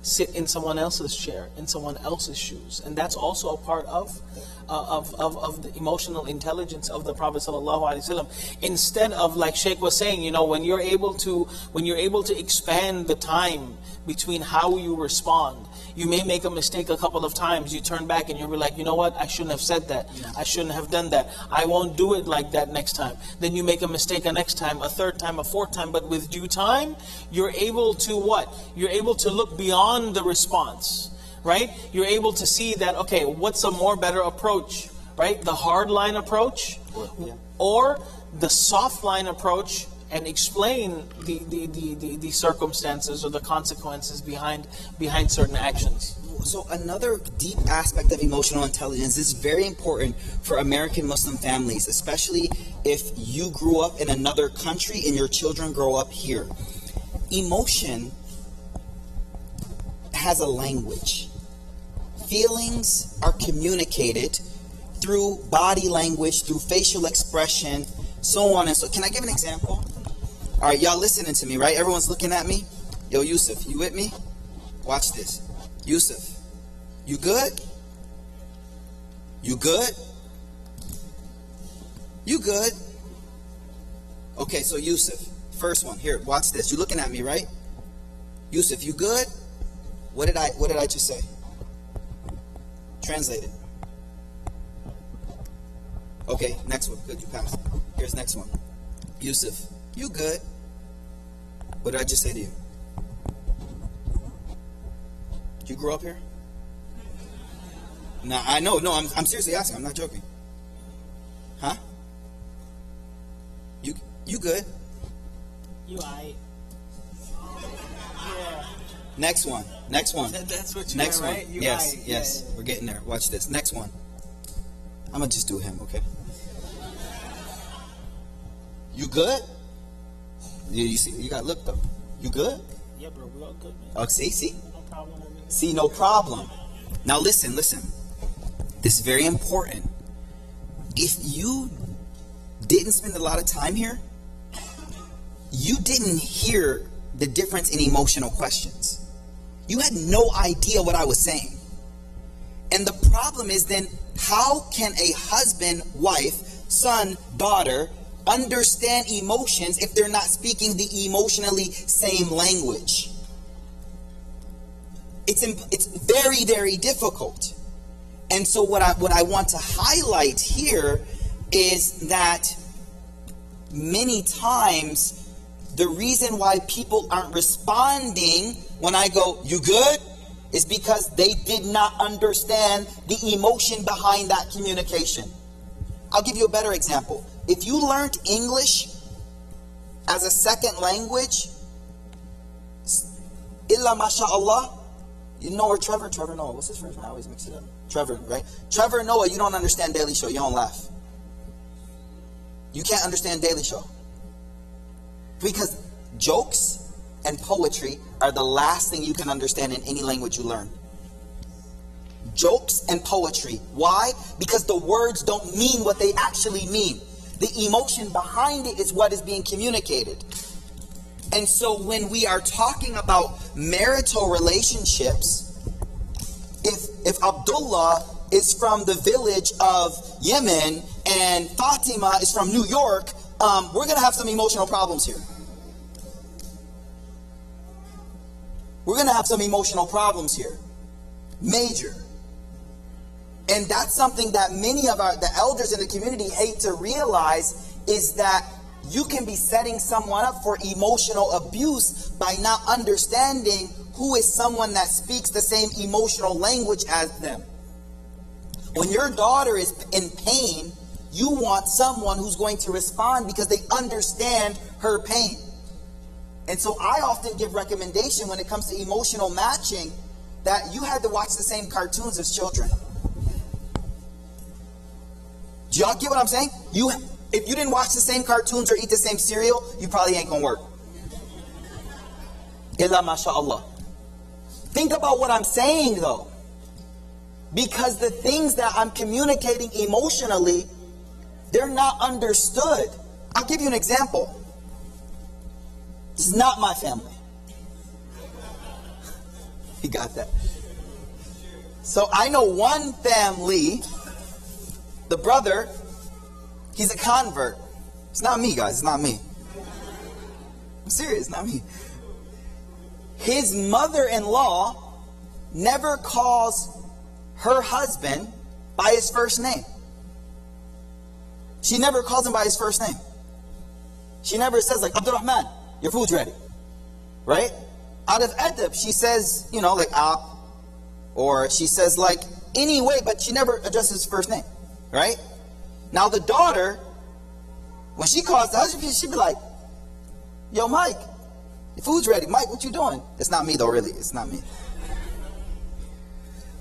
sit in someone else's chair, in someone else's shoes. And that's also a part of the emotional intelligence of the Prophet ﷺ. Instead of, like Sheikh was saying, when you're able to expand the time between how you respond, you may make a mistake a couple of times. You turn back and you'll be like, you know what? I shouldn't have said that. I shouldn't have done that. I won't do it like that next time. Then you make a mistake a next time, a third time, a fourth time. But with due time, you're able to what? You're able to look beyond the response, right? You're able to see that, okay, what's a more better approach, right? The hard line approach or the soft line approach, and explain the circumstances or the consequences behind certain actions. So another deep aspect of emotional intelligence is very important for American Muslim families, especially if you grew up in another country and your children grow up here. Emotion has a language. Feelings are communicated through body language, through facial expression, so on and so. Can I give an example? All right, y'all listening to me, right? Everyone's looking at me. Yo, Yusuf, you with me? Watch this. Yusuf, you good? You good? You good? Okay, so Yusuf, first one. Here, watch this. You looking at me, right? Yusuf, you good? What did I just say? Translate it. Okay, next one. Good, you passed. Here's next one. Yusuf, you good? What did I just say to you? You grew up here? Nah, I know. No, I'm seriously asking. I'm not joking. Huh? You good? You aight. Yeah. Next one. Next one. That's what you Next meant, one. right? You Yes, aight. yes. Yeah. We're getting there. Watch this. Next one. I'm gonna just do him, okay? You good? You see, you got look though. You good? Yeah, bro, we all good, man. Oh, see? No problem. See, no problem. Now listen. This is very important. If you didn't spend a lot of time here, you didn't hear the difference in emotional questions. You had no idea what I was saying. And the problem is then, how can a husband, wife, son, daughter understand emotions if they're not speaking the emotionally same language? It's very, very difficult. And so what I want to highlight here is that many times the reason why people aren't responding when I go, you good? Is because they did not understand the emotion behind that communication. I'll give you a better example. If you learned English as a second language, illa masha'Allah, you know where Trevor Noah, what's his first name? I always mix it up. Trevor, right? Trevor Noah, you don't understand Daily Show. You don't laugh. You can't understand Daily Show. Because jokes and poetry are the last thing you can understand in any language you learn. Jokes and poetry. Why? Because the words don't mean what they actually mean. The emotion behind it is what is being communicated. And so when we are talking about marital relationships, if Abdullah is from the village of Yemen and Fatima is from New York, we're going to have some emotional problems here. We're going to have some emotional problems here. Major. And that's something that many of the elders in the community hate to realize, is that you can be setting someone up for emotional abuse by not understanding who is someone that speaks the same emotional language as them. When your daughter is in pain, you want someone who's going to respond because they understand her pain. And so I often give recommendation when it comes to emotional matching that you had to watch the same cartoons as children. Do y'all get what I'm saying? If you didn't watch the same cartoons or eat the same cereal, you probably ain't gonna work. Illa masha'Allah. Think about what I'm saying though. Because the things that I'm communicating emotionally, they're not understood. I'll give you an example. This is not my family. You got that? So I know one family, the brother, he's a convert. It's not me, guys. It's not me. I'm serious. It's not me. His mother-in-law never calls her husband by his first name. She never calls him by his first name. She never says like, Abdurrahman, your food's ready. Right? Out of adab, she says, like or she says like any way, but she never addresses his first name. Right? Now the daughter, when she calls the husband, she'd be like, yo, Mike, your food's ready. Mike, what you doing? It's not me though, really. It's not me.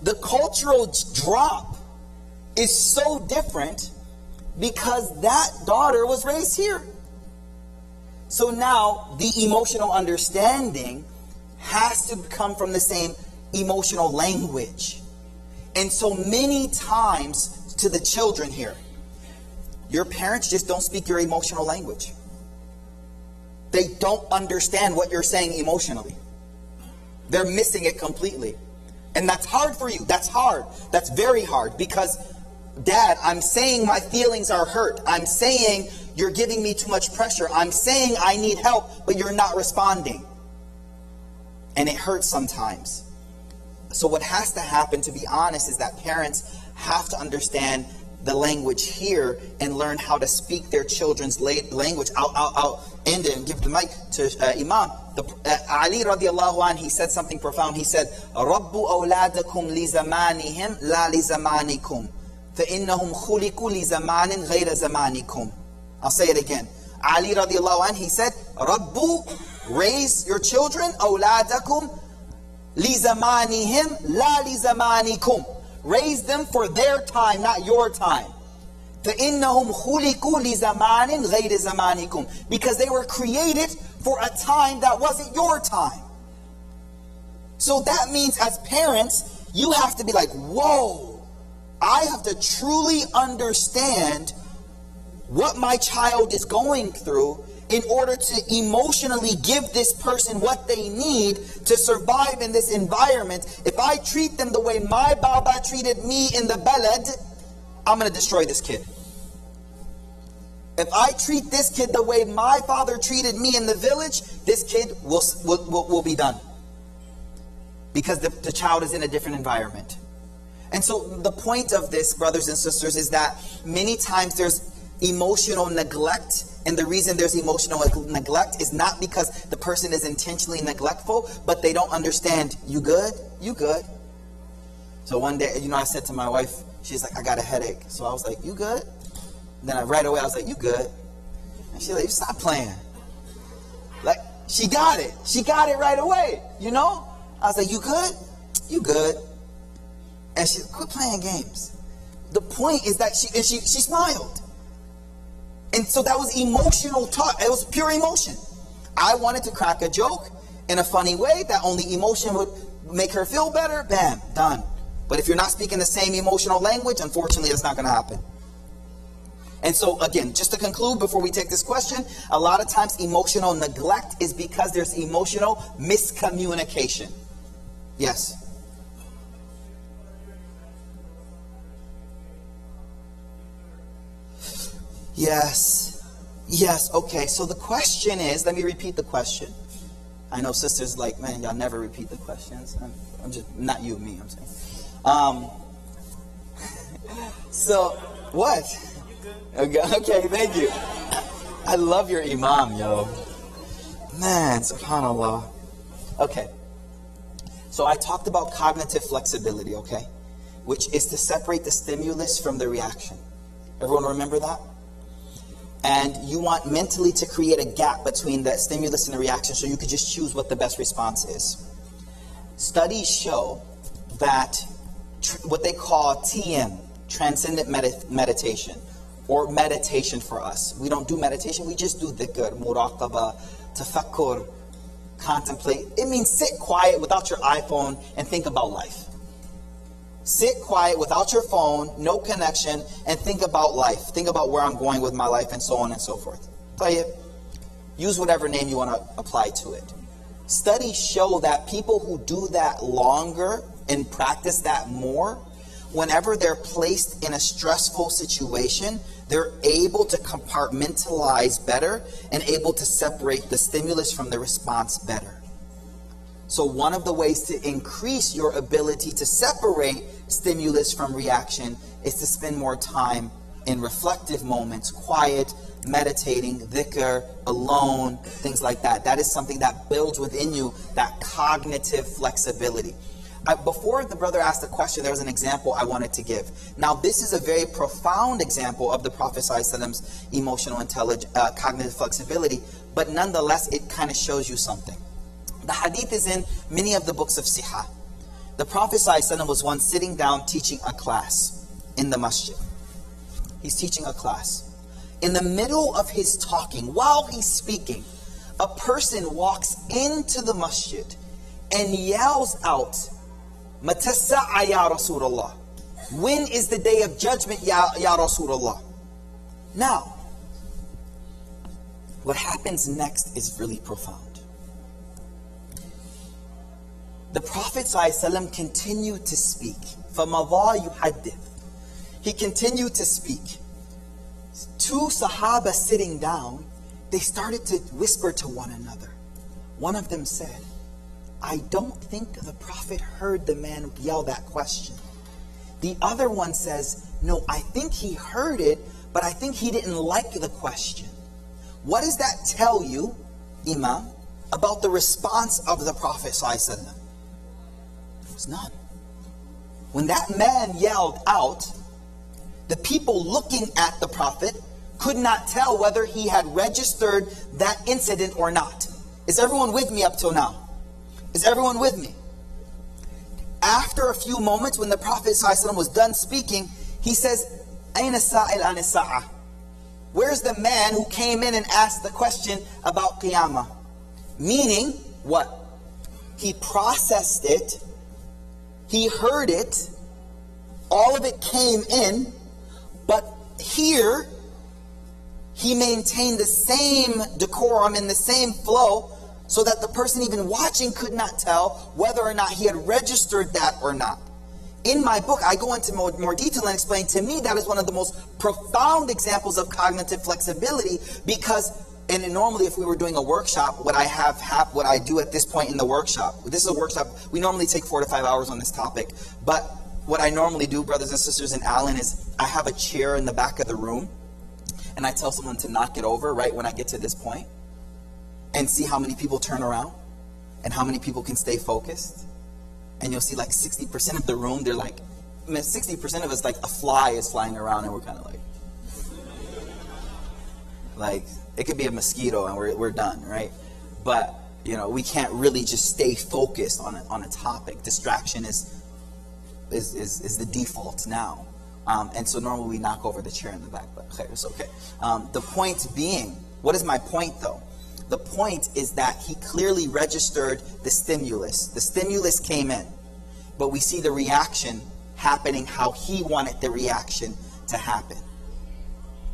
The cultural drop is so different because that daughter was raised here. So now the emotional understanding has to come from the same emotional language. And so many times to the children here, your parents just don't speak your emotional language. They don't understand what you're saying emotionally. They're missing it completely. And that's hard for you. That's hard. That's very hard because, Dad, I'm saying my feelings are hurt. I'm saying you're giving me too much pressure. I'm saying I need help, but you're not responding. And it hurts sometimes. So what has to happen, to be honest, is that parents have to understand the language here and learn how to speak their children's language. I'll end it and give the mic to Imam. Ali radiallahu anh, he said something profound. He said, رَبُّ أَوْلَادَكُمْ لِزَمَانِهِمْ لَا لِزَمَانِكُمْ فَإِنَّهُمْ خُلِقُوا لِزَمَانٍ غَيْرَ زَمَانِكُمْ. I'll say it again. Ali radiallahu anh, he said, Rabbu, raise your children, أَوْلَادَكُمْ لِزَمَانِهِمْ لَا لِزَمَانِكُمْ. Raise them for their time, not your time. فَإِنَّهُمْ خُلِقُوا لِزَمَانٍ غَيْرِ زَمَانِكُمْ. Because they were created for a time that wasn't your time. So that means as parents, you have to be like, whoa, I have to truly understand what my child is going through in order to emotionally give this person what they need to survive in this environment. If I treat them the way my Baba treated me in the balad, I'm going to destroy this kid. If I treat this kid the way my father treated me in the village, this kid will be done. Because the child is in a different environment. And so the point of this, brothers and sisters, is that many times there's emotional neglect. And the reason there's emotional neglect is not because the person is intentionally neglectful, but they don't understand, you good? You good? So one day, I said to my wife, she's like, I got a headache. So I was like, you good? And then right away I was like, you good? And she's like, you stop playing. Like, she got it. She got it right away, I was like, you good? You good? And she quit playing games. The point is that she smiled. And so that was emotional talk. It was pure emotion. I wanted to crack a joke in a funny way that only emotion would make her feel better. Bam, done. But if you're not speaking the same emotional language, unfortunately, it's not going to happen. And so, again, just to conclude before we take this question, a lot of times emotional neglect is because there's emotional miscommunication. Yes. Yes. Okay, so the question is, let me repeat the question. I know sisters like, man, y'all never repeat the questions. I'm just, not you, me, I'm saying. So, what? Okay, thank you. I love your imam, yo. Man, subhanAllah. Okay. So I talked about cognitive flexibility, okay? Which is to separate the stimulus from the reaction. Everyone remember that? And you want mentally to create a gap between the stimulus and the reaction so you could just choose what the best response is. Studies show that what they call TM, transcendent meditation, or meditation for us. We don't do meditation, we just do dhikr, muraqaba, tafakkur, contemplate. It means sit quiet without your iPhone and think about life. Sit quiet without your phone, no connection, and think about life. Think about where I'm going with my life and so on and so forth. Play it. Use whatever name you want to apply to it. Studies show that people who do that longer and practice that more, whenever they're placed in a stressful situation, they're able to compartmentalize better and able to separate the stimulus from the response better. So one of the ways to increase your ability to separate stimulus from reaction is to spend more time in reflective moments, quiet, meditating, dhikr, alone, things like that. That is something that builds within you that cognitive flexibility. Before the brother asked the question, there was an example I wanted to give. Now, this is a very profound example of the Prophet ﷺ's emotional intelligence, cognitive flexibility, but nonetheless, it kind of shows you something. The hadith is in many of the books of Sihah. The Prophet ﷺ was once sitting down teaching a class in the masjid. He's teaching a class. In the middle of his talking, while he's speaking, a person walks into the masjid and yells out, "Mata sa'a ya Rasulullah." When is the day of judgment, ya Rasulullah? Now, what happens next is really profound. The Prophet ﷺ continued to speak. فَمَضَى يُحَدِّث. He continued to speak. Two Sahaba sitting down, they started to whisper to one another. One of them said, "I don't think the Prophet heard the man yell that question." The other one says, "No, I think he heard it, but I think he didn't like the question." What does that tell you, Imam, about the response of the Prophet ﷺ? There's none. When that man yelled out, the people looking at the Prophet could not tell whether he had registered that incident or not. Is everyone with me up till now? Is everyone with me? After a few moments, when the Prophet ﷺ was done speaking, he says, "Ayna sa'il an as-sa'a?" Where's the man who came in and asked the question about Qiyamah? Meaning, what? He processed it, he heard it, all of it came in, but here, he maintained the same decorum and the same flow, so that the person even watching could not tell whether or not he had registered that or not. In my book, I go into more detail and explain, to me, that is one of the most profound examples of cognitive flexibility, because, and normally if we were doing a workshop, what I do at this point in the workshop, this is a workshop, we normally take 4 to 5 hours on this topic, but what I normally do, brothers and sisters in Allen, is I have a chair in the back of the room, and I tell someone to knock it over right when I get to this point, and see how many people turn around, and how many people can stay focused. And you'll see like 60% of the room, they're like, 60% of us, like a fly is flying around, and we're kind of like it could be a mosquito and we're done, right? But we can't really just stay focused on a topic. Distraction is the default now, and so normally we knock over the chair in the back, but it's okay. The point being, what is my point though? The point is that he clearly registered the stimulus. The stimulus came in, but we see the reaction happening how he wanted the reaction to happen.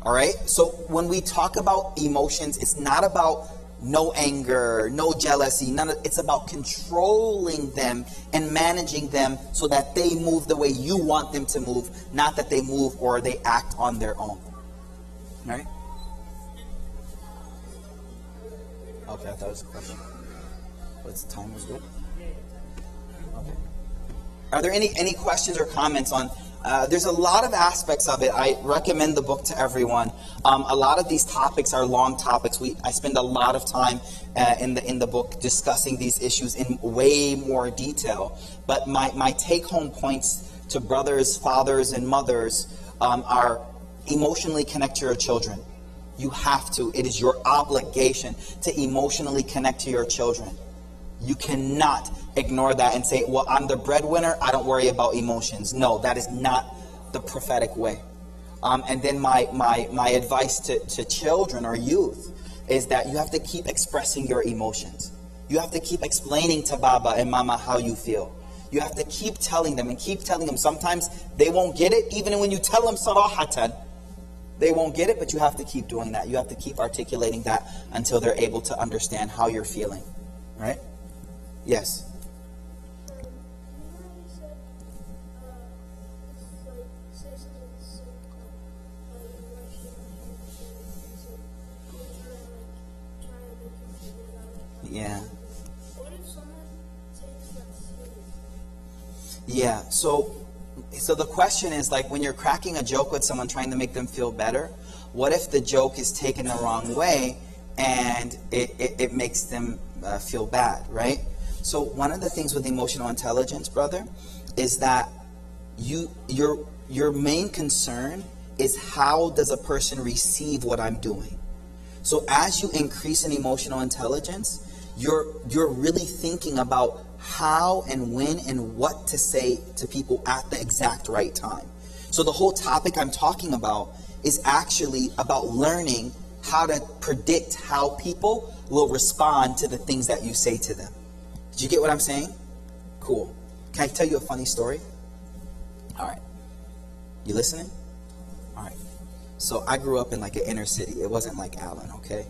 All right? So when we talk about emotions, it's not about no anger, no jealousy, it's about controlling them and managing them so that they move the way you want them to move, not that they move or they act on their own. All right? Okay, I thought it was a question. What's the time was good? Okay. Are there any questions or comments on There's a lot of aspects of it. I recommend the book to everyone. A lot of these topics are long topics. I spend a lot of time in the book discussing these issues in way more detail. But my take-home points to brothers, fathers, and mothers are emotionally connect to your children. You have to. It is your obligation to emotionally connect to your children. You cannot ignore that and say, well, I'm the breadwinner, I don't worry about emotions. No, that is not the prophetic way. And then my advice to children or youth is that you have to keep expressing your emotions. You have to keep explaining to Baba and Mama how you feel. You have to keep telling them and keep telling them. Sometimes they won't get it, even when you tell them sarahatan. They won't get it, but you have to keep doing that. You have to keep articulating that until they're able to understand how you're feeling. Right? Yes. Yeah. Yeah. So the question is, like, when you're cracking a joke with someone trying to make them feel better, what if the joke is taken the wrong way and it makes them feel bad, right? So one of the things with emotional intelligence, brother, is that your main concern is how does a person receive what I'm doing. So as you increase in emotional intelligence, you're really thinking about how and when and what to say to people at the exact right time. So the whole topic I'm talking about is actually about learning how to predict how people will respond to the things that you say to them. Did you get what I'm saying? Cool. Can I tell you a funny story? All right. You listening? All right. So I grew up in like an inner city. It wasn't like Allen, okay?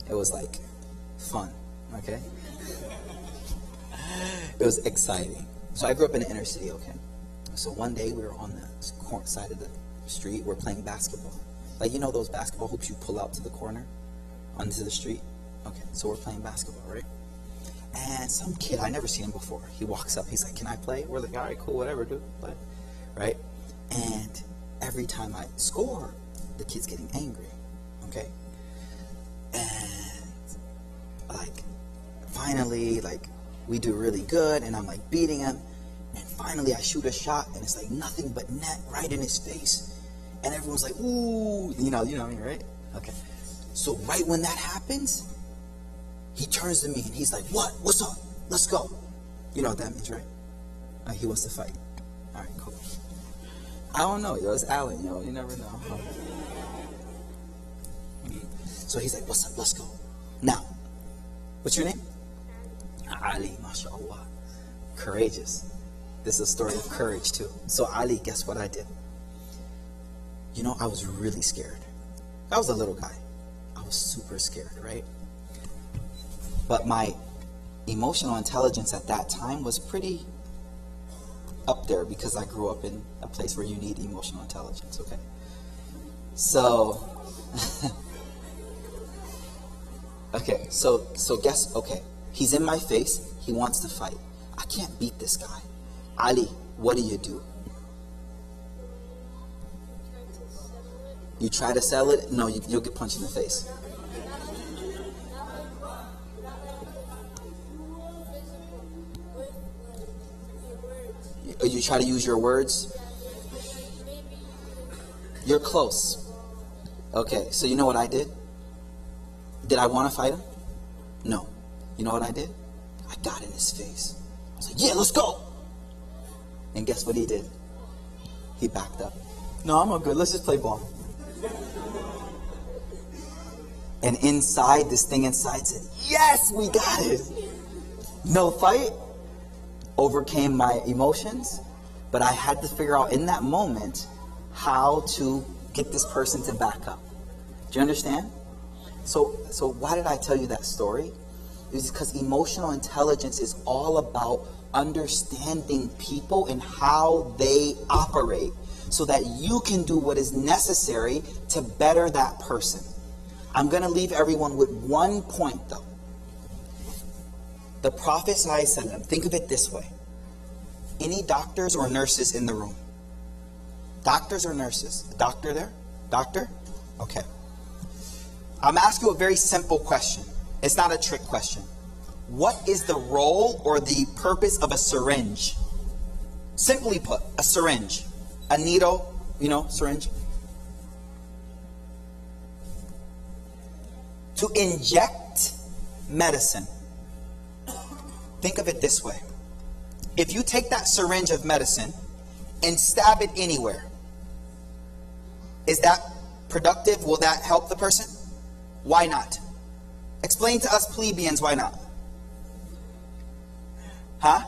It was like fun, okay? It was exciting. So I grew up in the inner city, okay? So one day we were on the side of the street. We're playing basketball. Like, you know those basketball hoops you pull out to the corner onto the street? Okay, so we're playing basketball, right? And some kid, I never seen him before. He walks up, he's like, can I play? We're like, all right, cool, whatever, dude, play. Right? And every time I score, the kid's getting angry, okay? And, like, finally, like, we do really good, and I'm, like, beating him. And finally, I shoot a shot, and it's, like, nothing but net right in his face. And everyone's like, ooh, you know what I mean, right? Okay. So right when that happens, he turns to me and he's like, what? What's up? Let's go. You know what that means, right? He wants to fight. All right, cool. I don't know, yo. It's Allen, yo. You never know. So he's like, what's up? Let's go. Now, what's your name? Ali, mashallah. Courageous. This is a story of courage, too. So Ali, guess what I did? You know, I was really scared. I was a little guy. I was super scared, right? But my emotional intelligence at that time was pretty up there because I grew up in a place where you need emotional intelligence, okay? So, okay, so guess, okay, he's in my face, he wants to fight. I can't beat this guy. Ali, what do? You try to sell it? No, you'll get punched in the face. You try to use your words? You're close. Okay, so you know what I did? Did I want to fight him? No. You know what I did? I got in his face. I was like, yeah, let's go. And guess what he did? He backed up. No, I'm all good. Let's just play ball. And inside, this thing inside said, yes, we got it. No fight. Overcame my emotions. But I had to figure out in that moment how to get this person to back up. Do you understand? So why did I tell you that story? It was because emotional intelligence is all about understanding people and how they operate so that you can do what is necessary to better that person. I'm going to leave everyone with one point though. The Prophet ﷺ, think of it this way. Any doctors or nurses in the room? Doctors or nurses? A doctor there? Doctor? Okay. I'm asking you a very simple question. It's not a trick question. What is the role or the purpose of a syringe? Simply put, a syringe. A needle, syringe. To inject medicine. Think of it this way. If you take that syringe of medicine and stab it anywhere, is that productive? Will that help the person? Why not? Explain to us plebeians why not. Huh?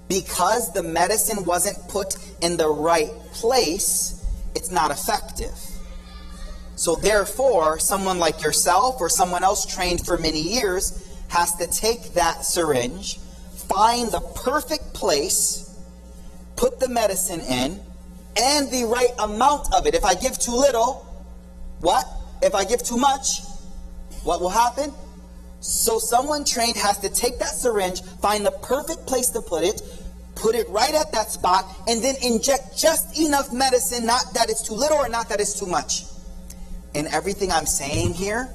Because the medicine wasn't put in the right place, it's not effective. So therefore, someone like yourself or someone else trained for many years has to take that syringe, find the perfect place, put the medicine in, and the right amount of it. If I give too little, what? If I give too much, what will happen? So someone trained has to take that syringe, find the perfect place to put it right at that spot, and then inject just enough medicine, not that it's too little or not that it's too much. And everything I'm saying here,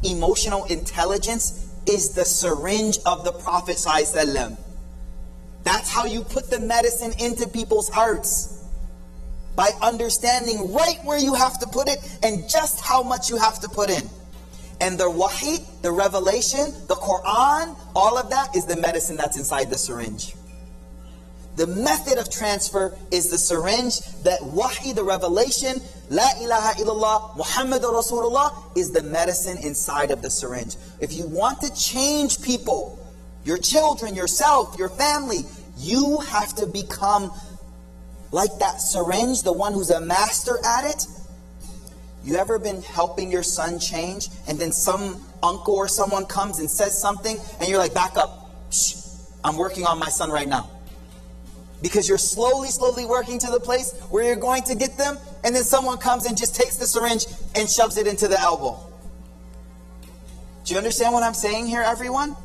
emotional intelligence is the syringe of the Prophet ﷺ. That's how you put the medicine into people's hearts. By understanding right where you have to put it and just how much you have to put in. And the wahi, the revelation, the Quran, all of that is the medicine that's inside the syringe. The method of transfer is the syringe. That wahi, the revelation, La ilaha illallah, Muhammad Rasulullah, is the medicine inside of the syringe. If you want to change people, your children, yourself, your family, you have to become like that syringe, the one who's a master at it. You ever been helping your son change, and then some uncle or someone comes and says something, and you're like, back up. Shh, I'm working on my son right now. Because you're slowly working to the place where you're going to get them, and then someone comes and just takes the syringe and shoves it into the elbow. Do you understand what I'm saying here, everyone?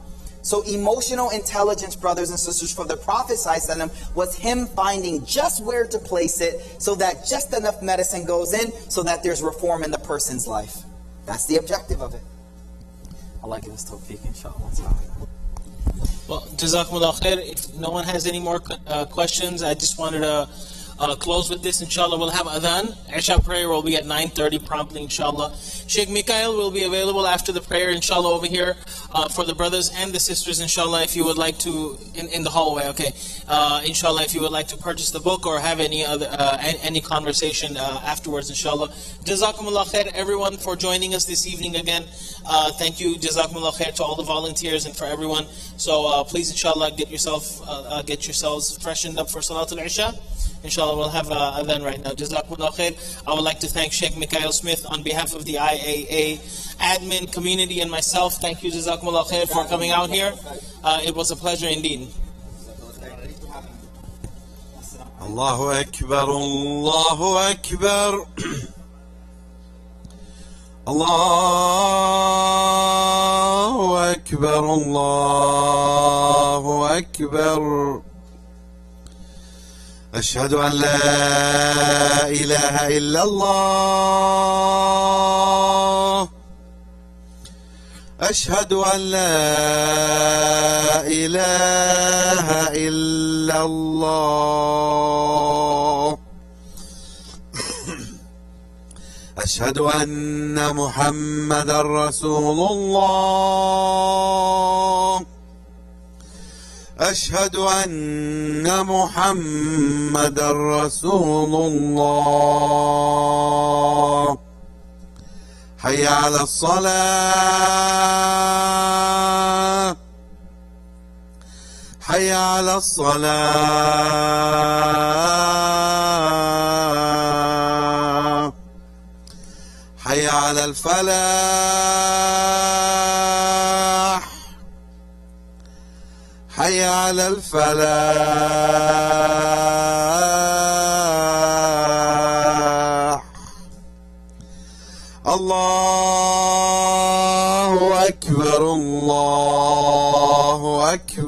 So emotional intelligence, brothers and sisters, for the Prophet ﷺ was him finding just where to place it so that just enough medicine goes in so that there's reform in the person's life. That's the objective of it. Allah give us tawfiq, inshallah. Well, Jazakumullah khair. If no one has any more questions, I just wanted to close with this. Inshallah, we'll have adhan. Isha prayer will be at 9:30 promptly, inshallah. Sheikh Mikaeel will be available after the prayer, inshallah, over here for the brothers and the sisters, inshallah, if you would like to, in the hallway, okay. Inshallah, if you would like to purchase the book or have any other any conversation afterwards, inshallah. Jazakumullah khair, everyone, for joining us this evening again. Thank you, Jazakumullah khair, to all the volunteers and for everyone. So please, inshallah, get yourselves freshened up for Salatul Isha. Inshallah, we'll have adhan right now. Jazakumullah khair. I would like to thank Sheikh Mikaeel Smith on behalf of the IAA admin community and myself. Thank you, Jazakumullah khair, for coming out here. It was a pleasure indeed. Allahu Akbar, Allahu Akbar. Allahu Akbar, Allahu Akbar. أشهد أن لا إله إلا الله أشهد أن لا إله إلا الله أشهد أن محمدا رسول الله أشهد أن محمدا رسول الله حي على الصلاة حي على الصلاة حي على الفلاح حي على الفلاح الله أكبر الله أكبر